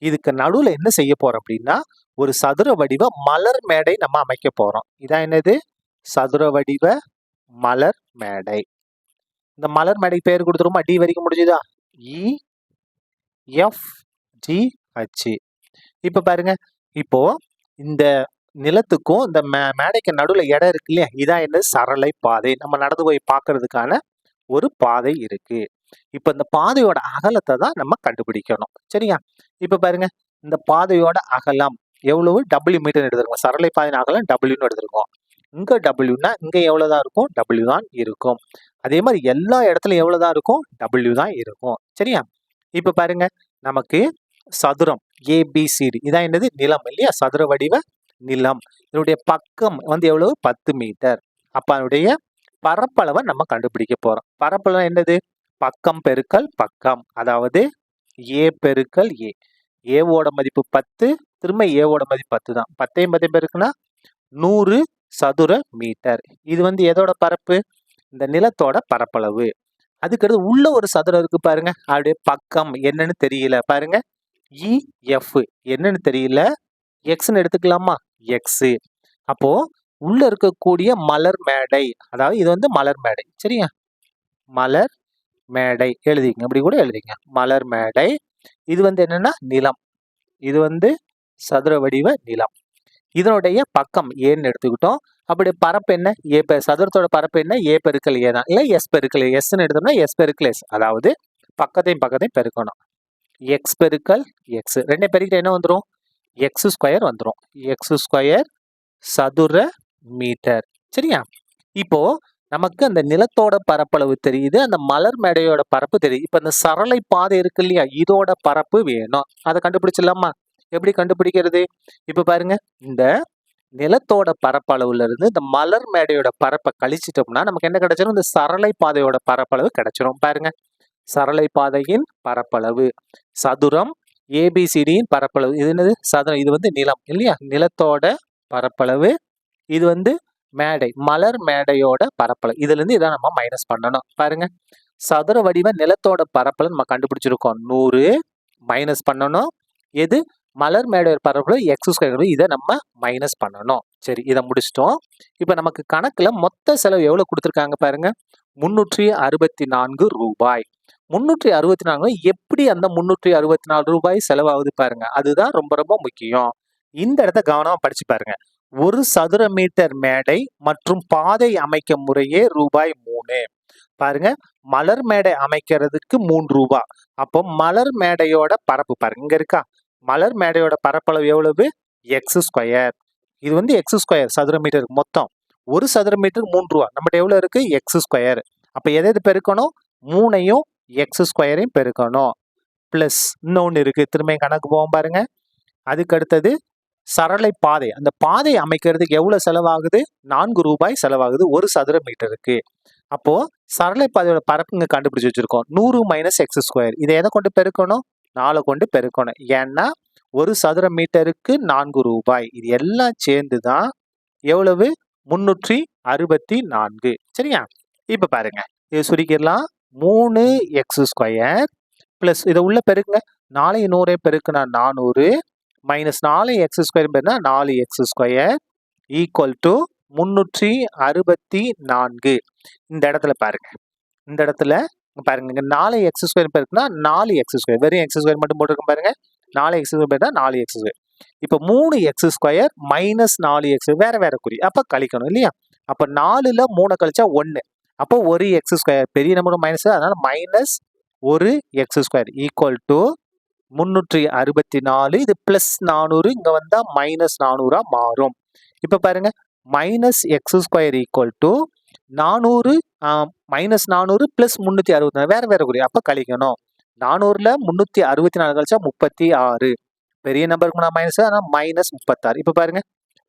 இதுக்கு நடுவுல என்ன செய்ய போறோம் அப்படின்னா ஒரு சதுர வடிவ மலர் மேடை நம்ம அமைக்க போறோம். இதான் என்னது? சதுர வடிவ மலர் மேடை. இந்த மலர் மேடை பேர் கொடுத்துருமா? டி வரைக்கும் முடிஞ்சுதா? E F G H. இப்ப பாருங்க, இப்போ இந்த நிலத்துக்கும் இந்த மேடைக்கு நடுவுல இடம் இருக்கு இல்லையா, இதான் என்ன? சரளை பாதை. நம்ம நடந்து போய் பார்க்கறதுக்கான ஒரு பாதை இருக்கு. இப்ப இந்த பாதையோட அகலத்தை தான் நம்ம கண்டுபிடிக்கணும். சரியா? இப்ப பாருங்க, இந்த பாதையோட அகலம் எவ்வளவு? W மீட்டர் எடுத்துருக்கோம். சரளை பாதையின் அகலம் Wன்னு எடுத்திருக்கோம். இங்க Wன்னா இங்க எவ்வளவுதான் இருக்கும்? W தான் இருக்கும். அதே மாதிரி எல்லா இடத்துலயும் எவ்வளவுதான் இருக்கும்? W தான் இருக்கும். சரியா? இப்ப பாருங்க, நமக்கு சதுரம் ABCD இதான் என்னது? நிலம் இல்லையா? சதுர வடிவ நிலம். இதனுடைய பக்கம் வந்து எவ்வளவு? 10 மீட்டர். அப்ப அதனுடைய பரப்பளவை நம்ம கண்டுபிடிக்க போறோம். பரப்பளவு என்னது? பக்கம் பெருக்கல் பக்கம், அதாவது A பெருக்கல் A. ஏவோட மதிப்பு 10, திரும்ப ஏவோட மதிப்பு 10 தான். 10 10 பெருக்குனா 100 சதுர மீட்டர். இது வந்து எதோட பரப்பு? இந்த நிலத்தோட பரப்பளவு. அதுக்கடுத்து உள்ள ஒரு சதுரம் இருக்கு பாருங்க, அதோடைய பக்கம் என்னன்னு தெரியல. பாருங்க, EF என்னன்னு தெரியல. எக்ஸ்ன்னு எடுத்துக்கலாமா? எக்ஸ். அப்போ உள்ள இருக்கக்கூடிய மலர் மேடை, அதாவது இது வந்து மலர் மேடை. சரியா? மலர் மேடை எழுதிங்க, இப்படி கூட எழுதிங்க. மலர் மேடை. இது வந்து என்னன்னா நிலம். இது வந்து சதுர வடிவ நிலம். இதனுடைய பக்கம் ஏன்னு எடுத்துக்கிட்டோம். அப்படி பரப்பு என்ன? ஏ சதுரத்தோட பரப்பு என்ன? ஏ பெருக்கல் ஏ தான். இல்லை எஸ் பெருக்கல் எஸ்ன்னு எடுத்தோம்னா எஸ் பெருக்கல் எஸ், அதாவது பக்கத்தையும் பெருக்கணும். எக்ஸ் பெருக்கல் எக்ஸ் ரெண்டே பெருக்கிட்ட என்ன வந்துடும்? எக்ஸ் ஸ்கொயர் வந்துடும். எக்ஸ் ஸ்கொயர் சதுர மீட்டர். சரியா? இப்போ நமக்கு அந்த நிலத்தோட பரப்பளவு தெரியுது, அந்த மலர் மேடையோட பரப்பு தெரியுது. இப்ப இந்த சரளை பாதை இருக்கு இல்லையா, இதோட பரப்பு வேணும். அதை கண்டுபிடிச்சிடலாமா? எப்படி கண்டுபிடிக்கிறது? இப்ப பாருங்க, இந்த நிலத்தோட பரப்பளவுல இருந்து இந்த மலர் மேடையோட பரப்பை கழிச்சிட்டோம்னா நமக்கு என்ன கிடைச்சிடும்? இந்த சரளை பாதையோட பரப்பளவு கிடைச்சிடும். பாருங்க, சரளை பாதையின் பரப்பளவு சதுரம், ஏபிசிடியின் பரப்பளவு. இது என்னது? சதுரம். இது வந்து நிலம் இல்லையா? நிலத்தோட பரப்பளவு. இது வந்து மேடை, மலர் மேடையோட பரப்பளவு. இதுல இருந்து இதை நம்ம மைனஸ் பண்ணணும். பாருங்க, சதுர வடிவ நிலத்தோட பரப்பளவு நம்ம கண்டுபிடிச்சிருக்கோம் 100, மைனஸ் பண்ணணும். எது? மலர் மேடையோட பரப்பளவு எக்ஸ் ஸ்கொயர். இதை நம்ம மைனஸ் பண்ணணும். சரி, இதை முடிச்சிட்டோம். இப்ப நமக்கு கணக்குல மொத்த செலவு எவ்வளவு கொடுத்துருக்காங்க பாருங்க, 364 ரூபாய். 364 எப்படி அந்த 364 ரூபாய் செலவாகுது பாருங்க, அதுதான் ரொம்ப ரொம்ப முக்கியம். இந்த இடத்த கவனமா படிச்சு பாருங்க. ஒரு சதுர மீட்டர் மேடை மற்றும் பாதை அமைக்க முறையே ரூபாய் 3. பாருங்க, மலர் மேடை அமைக்கிறதுக்கு 3 ரூபாய். அப்போ மலர் மேடையோட பரப்பு பாருங்க, இங்க இருக்கா? மலர் மேடையோட பரப்பளவு எவ்வளவு? X square. இது வந்து எக்ஸ் ஸ்கொயர் சதுர மீட்டருக்கு மொத்தம். ஒரு சதுர மீட்டருக்கு 3 ரூபாய். நம்மகிட்ட எவ்வளவு இருக்கு? X square. அப்ப எதை பெருக்கணும்? 3ஐயும் எக்ஸ் ஸ்கொயரையும் பெருக்கணும். பிளஸ் இன்னொன்னு இருக்கு, திரும்ப கணக்கு போவோம் பாருங்க. அதுக்கு அடுத்தது சரளை பாதை. அந்த பாதை அமைக்கிறதுக்கு எவ்வளவு செலவாகுது? 4 ரூபாய் செலவாகுது ஒரு சதுர மீட்டருக்கு. அப்போ சரளை பாதையோட பரப்பு இங்க கண்டுபிடிச்சு வச்சிருக்கோம். 100 மைனஸ் எக்ஸ் ஸ்கொயர். இதை எதை கொண்டு பெருக்கணும்? 4 கொண்டு பெருக்கணும். ஏன்னா ஒரு சதுர மீட்டருக்கு 4 ரூபாய். இது எல்லாம் சேர்ந்துதான் எவ்வளவு? 364. சரியா? இப்ப பாருங்க, இது சுருக்கிடலாம். 3 எக்ஸ் ஸ்கொயர் பிளஸ் இதை உள்ள பெருக்குங்க. 4 100 பெருக்குனா 400 மைனஸ் 4 எக்ஸ் ஸ்கொயர் பெருனா 4 எக்ஸ் ஸ்கொயர் ஈக்குவல் டு 364. இந்த இடத்துல பாருங்க, இந்த இடத்துல பாருங்க, 4 எக்ஸ் ஸ்கொயர் பெருக்குனா 4 எக்ஸ் ஸ்கொயர், வெறும் எக்ஸ் ஸ்கொயர் மட்டும் போட்டுருக்கோம் பாருங்க. 4 எக்ஸ் ஸ்கொயர் பெருனா 4 எக்ஸ் ஸ்கொயர். இப்போ 3 எக்ஸ் ஸ்கொயர் மைனஸ் 4 எக்ஸ் வேற வேற குறி, அப்ப கழிக்கணும் இல்லையா? அப்ப 4ல 3 கழிச்சா 1, அப்போ 1 எக்ஸ் ஸ்கொயர். பெரிய நம்பர் மைனஸ், அதனால மைனஸ் ஒரு எக்ஸ் ஸ்கொயர் ஈக்குவல் டு 364. இது பிளஸ் 400 இங்க வந்தா மைனஸ் 400 மாறும். இப்ப பாருங்க minus X square equal to 400 minus 400 plus 364 வேற வேற குறி அப்ப கழிக்கணும். 400ல 364 கழிச்சா 36. பெரிய நம்பருக்கு நான் மைனஸ் ஆனா மைனஸ் 36. இப்ப பாருங்க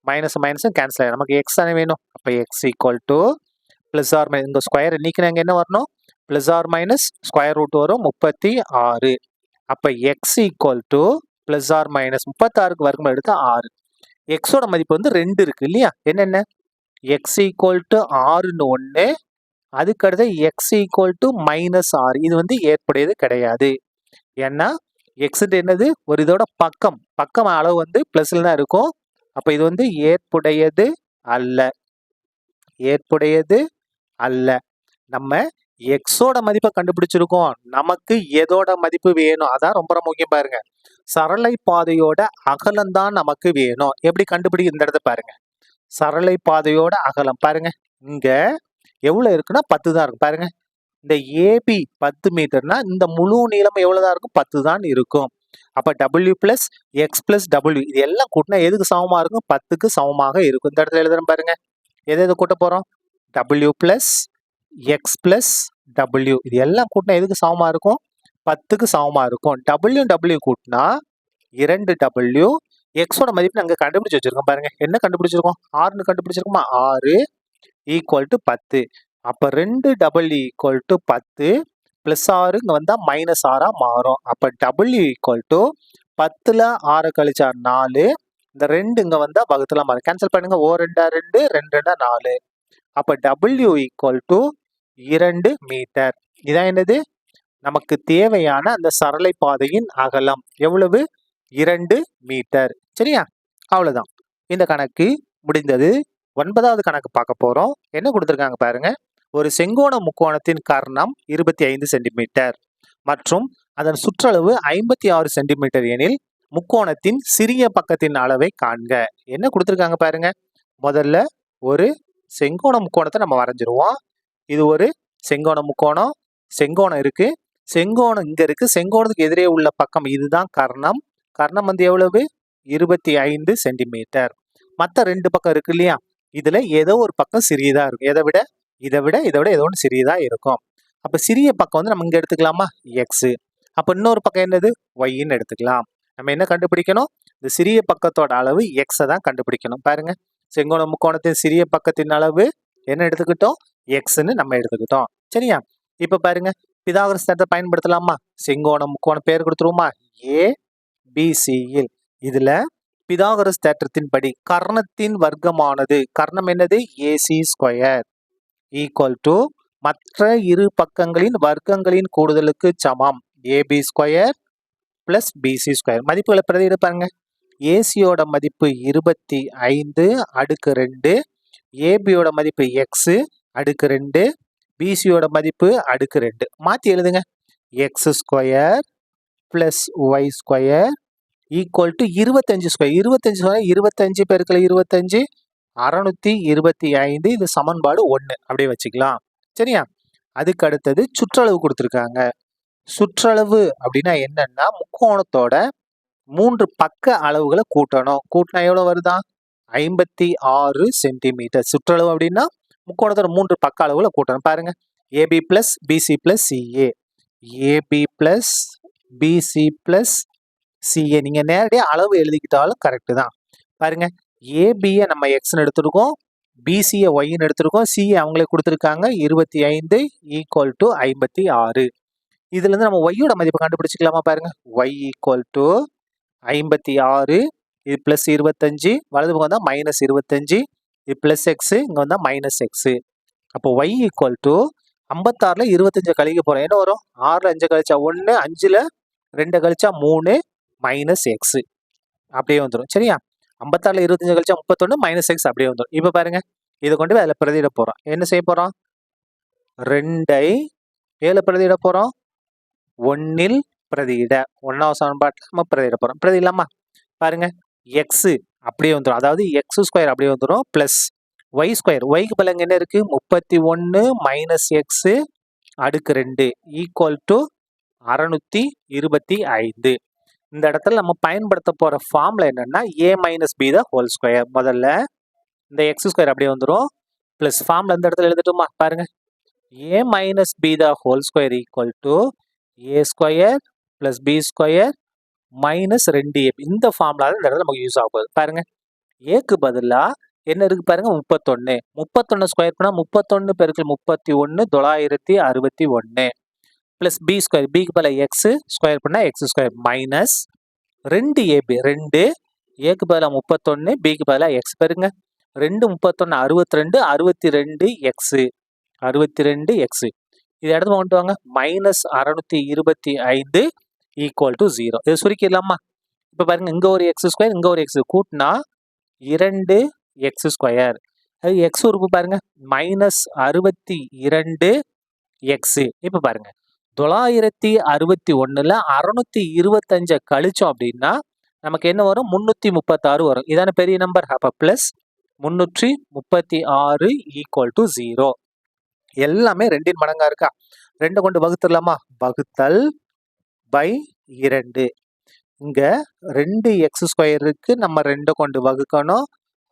மைனஸ் மைனஸ் கேன்சல் ஆயிடும். நமக்கு எக்ஸ் தானே வேணும். அப்ப x equal to plus or minus இந்த ஸ்கொயர் நீக்கினாங்க என்ன வரணும் plus or minus square root வரும் 36. அப்ப x equal to plus or minus 36க்கு வர்க்கம் எடுத்தா 6. எக்ஸோட மதிப்பு வந்து 2 இருக்கு இல்லையா என்னென்ன எக்ஸ் ஈக்குவல் டு 6ன்னு 1 அதுக்கடுத்து எக்ஸ் ஈக்குவல் டு மைனஸ் 6 இது வந்து ஏற்புடையது கிடையாது. ஏன்னா எக்ஸ் என்னது ஒரு இதோட பக்கம் அளவு வந்து பிளஸ்ல தான் இருக்கும். அப்ப இது வந்து ஏற்புடையது அல்ல. நம்ம எக்ஸோட மதிப்பை கண்டுபிடிச்சிருக்கோம். நமக்கு எதோட மதிப்பு வேணும் அதான் ரொம்ப முக்கியம் பாருங்க. சரளை பாதையோட அகலம் தான் நமக்கு வேணும். எப்படி கண்டுபிடிக்க இந்த இடத்த பாருங்க. சரளை பாதையோட அகலம் பாருங்க இங்க எவ்வளவு இருக்குன்னா 10 தான் இருக்கும் பாருங்க. இந்த ஏபி 10 மீட்டர்னா இந்த முழு நீளம் எவ்வளவுதான் இருக்கும் 10 தான் இருக்கும். அப்ப W plus X plus W இது எல்லாம் கூட்டினா எதுக்கு சமமா இருக்கும் 10க்கு சமமாக இருக்கும். இந்த இடத்துல எழுதுறேன் பாருங்க. எதை கூட்ட போறோம் W plus X plus W இது எல்லாம் கூட்டினா எதுக்கு சமமா இருக்கும் 10க்கு சமமா இருக்கும். டபிள்யூ கூட்டினா 2 டபிள்யூ எக்ஸோட மதிப்பு அங்க கண்டுபிடிச்சு வச்சிருக்கோம் பாருங்க. என்ன கண்டுபிடிச்சிருக்கோம் 6ன்னு கண்டுபிடிச்சிருக்கோமா 6 ஈக்குவல் டு 10. அப்ப 2 டபிள்யூ ஈக்குவல் டு 10 பிளஸ் 6 இங்க வந்தா மைனஸ் 6 மாறும். அப்ப டபிள்யூ ஈக்குவல் டு 10ல 6 கழிச்சா 4 இந்த 2 இங்க வந்தா வகுத்துல மாறும். கேன்சல் பண்ணுங்க. 2 2 2 4. அப்ப டபிள்யூ ஈக்குவல் டு 2 மீட்டர். இதான் என்னது நமக்கு தேவையான அந்த சரளை பாதையின் அகலம் எவ்வளவு 2 மீட்டர். சரியா அவ்வளவுதான். இந்த கணக்கு முடிந்தது. 9வது கணக்கு பார்க்க போறோம். என்ன கொடுத்திருக்காங்க பாருங்க. ஒரு செங்கோண முக்கோணத்தின் கர்ணம் 25 சென்டிமீட்டர் மற்றும் அதன் சுற்றளவு 56 சென்டிமீட்டர் எனில் முக்கோணத்தின் சிறிய பக்கத்தின் அளவை காண்க. என்ன கொடுத்திருக்காங்க பாருங்க. முதல்ல ஒரு செங்கோண முக்கோணத்தை நம்ம வரைஞ்சிருவோம். இது ஒரு செங்கோண முக்கோணம். செங்கோணம் இருக்கு. செங்கோணம் இங்க இருக்கு. செங்கோணத்துக்கு எதிரே உள்ள பக்கம் இதுதான் கர்ணம். கர்ணம் வந்து எவ்வளவு 25 சென்டிமீட்டர். மற்ற 2 பக்கம் இருக்கு இல்லையா இதுல ஏதோ ஒரு பக்கம் சிறியதா இருக்கும். இதை விட ஏதோ ஒன்று சிறியதா இருக்கும். அப்ப சிறிய பக்கம் வந்து நம்ம இங்க எடுத்துக்கலாமா எக்ஸ். அப்ப இன்னொரு பக்கம் என்னது ஒய்ன்னு எடுத்துக்கலாம். நம்ம என்ன கண்டுபிடிக்கணும் இந்த சிறிய பக்கத்தோட அளவு எக்ஸை தான் கண்டுபிடிக்கணும். பாருங்க செங்கோண முக்கோணத்தின் சிறிய பக்கத்தின் அளவு என்ன எடுத்துக்கிட்டோம் எக்ஸ்ன்னு நம்ம எடுத்துக்கிட்டோம். சரியா இப்ப பாருங்க பிதாகரஸ் தேற்றத்தை பயன்படுத்தலாமா. செங்கோண முக்கோணம் பேர் கொடுத்துருவோமா ஏபிசியில். இதுல பிதாகரஸ் தேற்றத்தின் படி கர்ணத்தின் வர்க்கமானது கர்ணம் என்னது ஏசி ஸ்கொயர் ஈக்குவல் டு மற்ற இரு பக்கங்களின் வர்க்கங்களின் கூடுதலுக்கு சமம் AB square plus BC square. மதிப்புகளை பிரதியிட பாருங்க. ஏசியோட மதிப்பு 25 அடுக்கு 2 ஏபியோட மதிப்பு எக்ஸ் அடுக்கு 2 பிசியோட மதிப்பு அடுக்கு 2 மாத்தி எழுதுங்க. X square plus y square equal to 25 square. 25 square 25 பெருக்கல் 25 625. இது சமன்பாடு 1 அப்படியே வச்சுக்கலாம். சரியா அதுக்கு அடுத்தது சுற்றளவு கொடுத்துருக்காங்க. சுற்றளவு அப்படின்னா என்னன்னா முக்கோணத்தோட 3 பக்க அளவுகளை கூட்டணும். கூட்டினா எவ்வளவு வருதா 56 சென்டிமீட்டர். சுற்றளவு அப்படின்னா முக்கோணத்தோட 3 பக்க அளவுகளை கூட்டணும். பாருங்க AB plus BC plus CA AB plus BC plus CA. நீங்க நேரடியாக அளவு எழுதிக்கிட்டாலும் கரெக்டு தான். பாருங்க ஏபியை நம்ம எக்ஸ்ன்னு எடுத்துருக்கோம், பிசியை ஒய்ன்னு எடுத்துருக்கோம், சிஏ அவங்களே கொடுத்துருக்காங்க 25 ஈக்குவல் டு 56. இதுல இருந்து நம்ம ஒய்யோட மதிப்பை கண்டுபிடிச்சிக்கலாமா. பாருங்க ஒய் ஈக்குவல் டு 56 இது பிளஸ் 25 வலது பக்கம் வந்தா மைனஸ் 25 இது பிளஸ் எக்ஸ் இங்க வந்தா மைனஸ் எக்ஸ். அப்போ ஒய் ஈக்குவல் டு 56ல 25 கழிக்க போறோம். என்ன வரும் 6ல 5 கழிச்சா 1 5ல 2 கழிச்சா 3 மைனஸ் எக்ஸ் அப்படியே வந்துடும். சரியா 56ல 25 கழிச்சா 31 மைனஸ் எக்ஸ் அப்படியே வந்துடும். இப்போ பாருங்க இதை கொண்டு போய் அதில் பிரதியிட போறோம். என்ன செய்ய போறோம் 2ஐ ஏழு பிரதியிட போறோம் 1ல் பிரதியிட 1வது சமன்பாட்டில் நம்ம பிரதியிட போறோம். பிரதியிடலாமா. பாருங்க எக்ஸ் அப்படியே வந்துடும். அதாவது எக்ஸ் ஸ்கொயர் அப்படியே வந்துடும் பிளஸ் ஒய் ஸ்கொயர். ஒய்க்கு பலங்க என்ன இருக்கு 31 மைனஸ் எக்ஸ் அடுக்கு 2 ஈக்குவல் டு 625. இந்த இடத்துல நம்ம பயன்படுத்த போற ஃபார்முலா என்னன்னா a minus b the whole square. முதல்ல இந்த எக்ஸ் ஸ்கொயர் அப்படியே வந்துடும். பிளஸ் ஃபார்முலா இந்த இடத்துல எழுதட்டுமா? பாருங்க, a minus b the whole square equal to a square plus b square minus 2ab. இந்த ஃபார்முலா இந்த இடத்துல நமக்கு யூஸ் ஆக போகுது. பாருங்க, ஏக்கு பதிலா என்ன இருக்கு பாருங்க, 31. 31 ஸ்கொயர் பண்ணா 31 பெருக்கல் 31 961 பிளஸ் பி ஸ்கொயர், பிக்கு பதிலா எக்ஸ் ஸ்கொயர் பண்ணா எக்ஸ் ஸ்கொயர் மைனஸ் 2ab. 2 ஏக்கு பதிலா 31, பிக்கு பதிலா எக்ஸ். பாருங்க, 2 31 62, 62 எக்ஸ் 62 எக்ஸ். இது இடத்துல கொண்டு வாங்க, மைனஸ் 625 ஈக்குவல் டு 0. இது சுருக்கிடலாமா? இப்போ பாருங்க, இங்க ஒரு எக்ஸ் ஸ்கொயர், இங்க ஒரு எக்ஸ் கூட்டினா 2 எக்ஸ் ஸ்கொயர். அது எக்ஸ் உறுப்பு பாருங்க, மைனஸ் 62 எக்ஸ். இப்போ பாருங்க, 961ல 625 கழிச்சோம் அப்படின்னா நமக்கு என்ன வரும்? 336 வரும். இதான பெரிய நம்பர். அப்ப பிளஸ் 336 ஈக்குவல் டு 0. எல்லாமே 2 மடங்கா இருக்கா? 2 கொண்டு வகுத்துடலாமா? வகுத்தல் பை 2. இங்க 2 எக்ஸ் ஸ்கொயர் இருக்கு, நம்ம 2 கொண்டு வகுக்கணும்.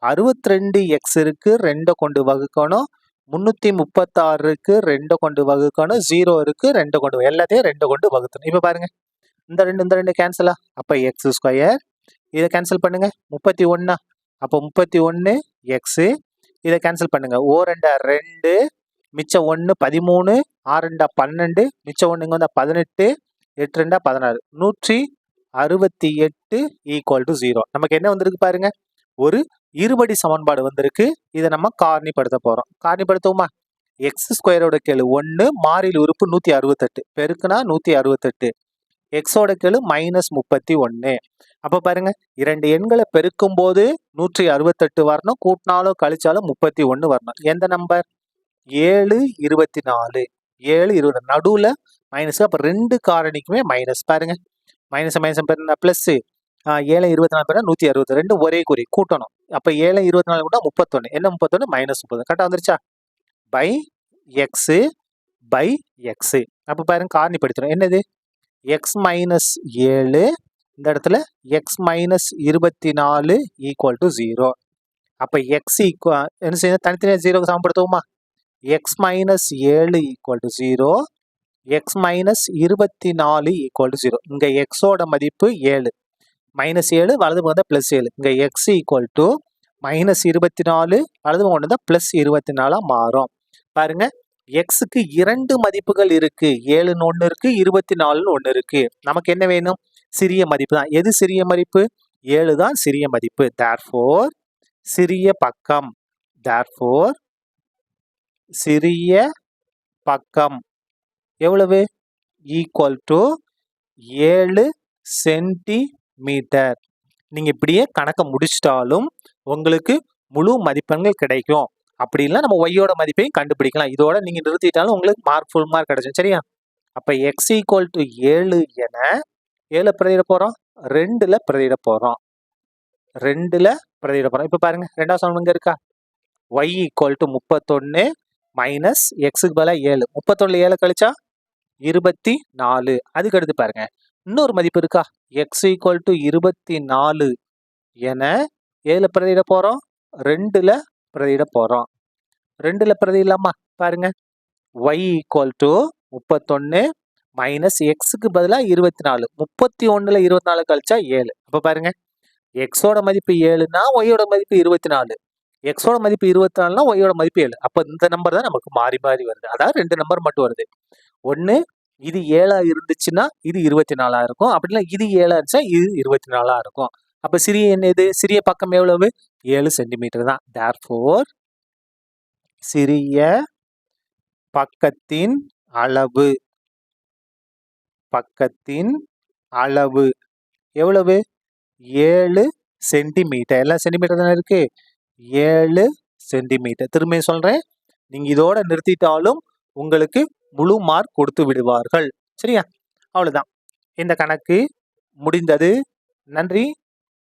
62 எக்ஸ் இருக்கு, 2 கொண்டு வகுக்கணும். 336 இருக்கு, 2 கொண்டு வகுக்கணும். 0 இருக்கு, 2 கொண்டு, எல்லாத்தையும் 2 கொண்டு வகுக்கணும். இப்ப பாருங்க, இந்த 2 கேன்சலா? அப்ப எக்ஸ் ஸ்கொயர். இதை கேன்சல் பண்ணுங்க, 31. அப்போ 31 எக்ஸ். இதை கேன்சல் பண்ணுங்க, ஓ 2 2, மிச்சம் 1 13, 6 2 12, மிச்சம் 1 இங்க வந்தா 18, 8 2 16, 168 ஈக்குவல் டு 0. நமக்கு என்ன வந்திருக்கு பாருங்க, ஒரு இருபடி சமன்பாடு வந்திருக்கு. இதை நம்ம காரணிப்படுத்த போறோம். காரணிப்படுத்துவோமா? எக்ஸ் ஸ்கொயரோட கெழு 1, மாறிலி உறுப்பு 168, பெருக்குனா 168, எக்ஸோட கெழு மைனஸ் 31. அப்ப பாருங்க, 2 எண்களை பெருக்கும் போது 168 வரணும், கூட்டினாலும் கழிச்சாலும் 31 வரணும். எந்த நம்பர்? 7 24. 7 20 நடுவுல மைனஸ். அப்ப 2 காரணிக்குமே மைனஸ். பாருங்க, மைனஸ் மைனஸ் பிளஸ். 7 24 பேர் 162 ஒரே குறி கூட்டணும். அப்ப 7 24 கூட 31. என்ன 31? மைனஸ் 30. கரெக்டா வந்துருச்சா? By x by x. அப்ப பாருங்க, காரணிப்படுத்தணும். என்னது? எக்ஸ் மைனஸ் 7, இந்த இடத்துல எக்ஸ் மைனஸ் 24 ஈக்குவல் டு 0. அப்ப எக்ஸ் ஈக்குவல் என்ன செய்யணும்? தனித்தனியாக 0க்கு சமப்படுத்துவோமா? X minus 7 equal to 0, x minus 24 equal to 0. இங்க எக்ஸோட மதிப்பு 7, மைனஸ் 7, வலது பக்கம் தான் பிளஸ் 7. இங்க எக்ஸ் ஈக்குவல் டு மைனஸ் 24, வலது பக்கம் கொண்டு தான் பிளஸ் 24 மாறும். பாருங்க, எக்ஸுக்கு 2 மதிப்புகள் இருக்கு. 7ன்னு ஒன்று இருக்கு, 24ன்னு ஒன்று இருக்கு. நமக்கு என்ன வேணும்? சிறிய மதிப்பு தான். எது சிறிய மதிப்பு? 7 தான் சிறிய மதிப்பு. தேர்ஃபோர் சிறிய பக்கம், தேர்ஃபோர் சிறிய பக்கம் எவ்வளவு? Equal to 7 centimetre. நீங்க இப்படியே கணக்கை முடிச்சிட்டாலும் உங்களுக்கு முழு மதிப்பெண்கள் கிடைக்கும். அப்படி இல்லை, நம்ம ஒய்யோட மதிப்பையும் கண்டுபிடிக்கலாம். இதோட நீங்க நிறுத்திட்டாலும் உங்களுக்கு மார்க், ஃபுல் மார்க் கிடைக்கும். சரியா? அப்ப எக்ஸ் ஈக்குவல் டு 7 என 7 பிரதியிட போறோம், 2ல பிரதியிட போறோம், 2ல பிரதியிட போறோம். இப்ப பாருங்க, ரெண்டாவது சமன்பாடு இங்க இருக்கா? y ஈக்குவல் டு 31 மைனஸ் எக்ஸுக்கு பதிலாக 7. 31ல 7 கழிச்சா 24. அதுக்கு அடுத்து பாருங்க, இன்னொரு மதிப்பு இருக்கா? எக்ஸ் ஈக்குவல் டு 24 என 7ல பிரதியிட போறோம், 2ல பிரதியிட போறோம். 2ல பிரதியிடலாமா? பாருங்க, y ஈக்குவல் டு 31 மைனஸ் எக்ஸுக்கு பதிலாக 24. 31ல 24 கழிச்சா 7. அப்ப பாருங்க, எக்ஸோட மதிப்பு 7னா ஒய்யோட மதிப்பு 24, எக்ஸோட மதிப்பு 24னா ஒய்யோட மதிப்பு 7. அப்ப இந்த நம்பர் தான் நமக்கு மாறி மாறி வருது. அதாவது 2 நம்பர் மட்டும் வருது. ஒன்று இது 7 இருந்துச்சுன்னா இது 24 இருக்கும். அப்படின்னா இது 7 இருந்துச்சா இது 24 இருக்கும். அப்ப சிறிய எண் எது? சிறிய பக்கம் எவ்வளவு? 7 சென்டிமீட்டர் தான். தேர்ஃபோர் சிறிய பக்கத்தின் அளவு, பக்கத்தின் அளவு எவ்வளவு? 7 சென்டிமீட்டர். எல்லாம் சென்டிமீட்டர் தானே இருக்கு. 7 சென்டிமீட்டர். திரும்ப சொல்றேன், நீங்க இதோட நிறுத்திட்டாலும் உங்களுக்கு முழு மார்க் கொடுத்து விடுவார்கள். சரியா? அவ்வளவுதான், இந்த கணக்கு முடிந்தது. நன்றி.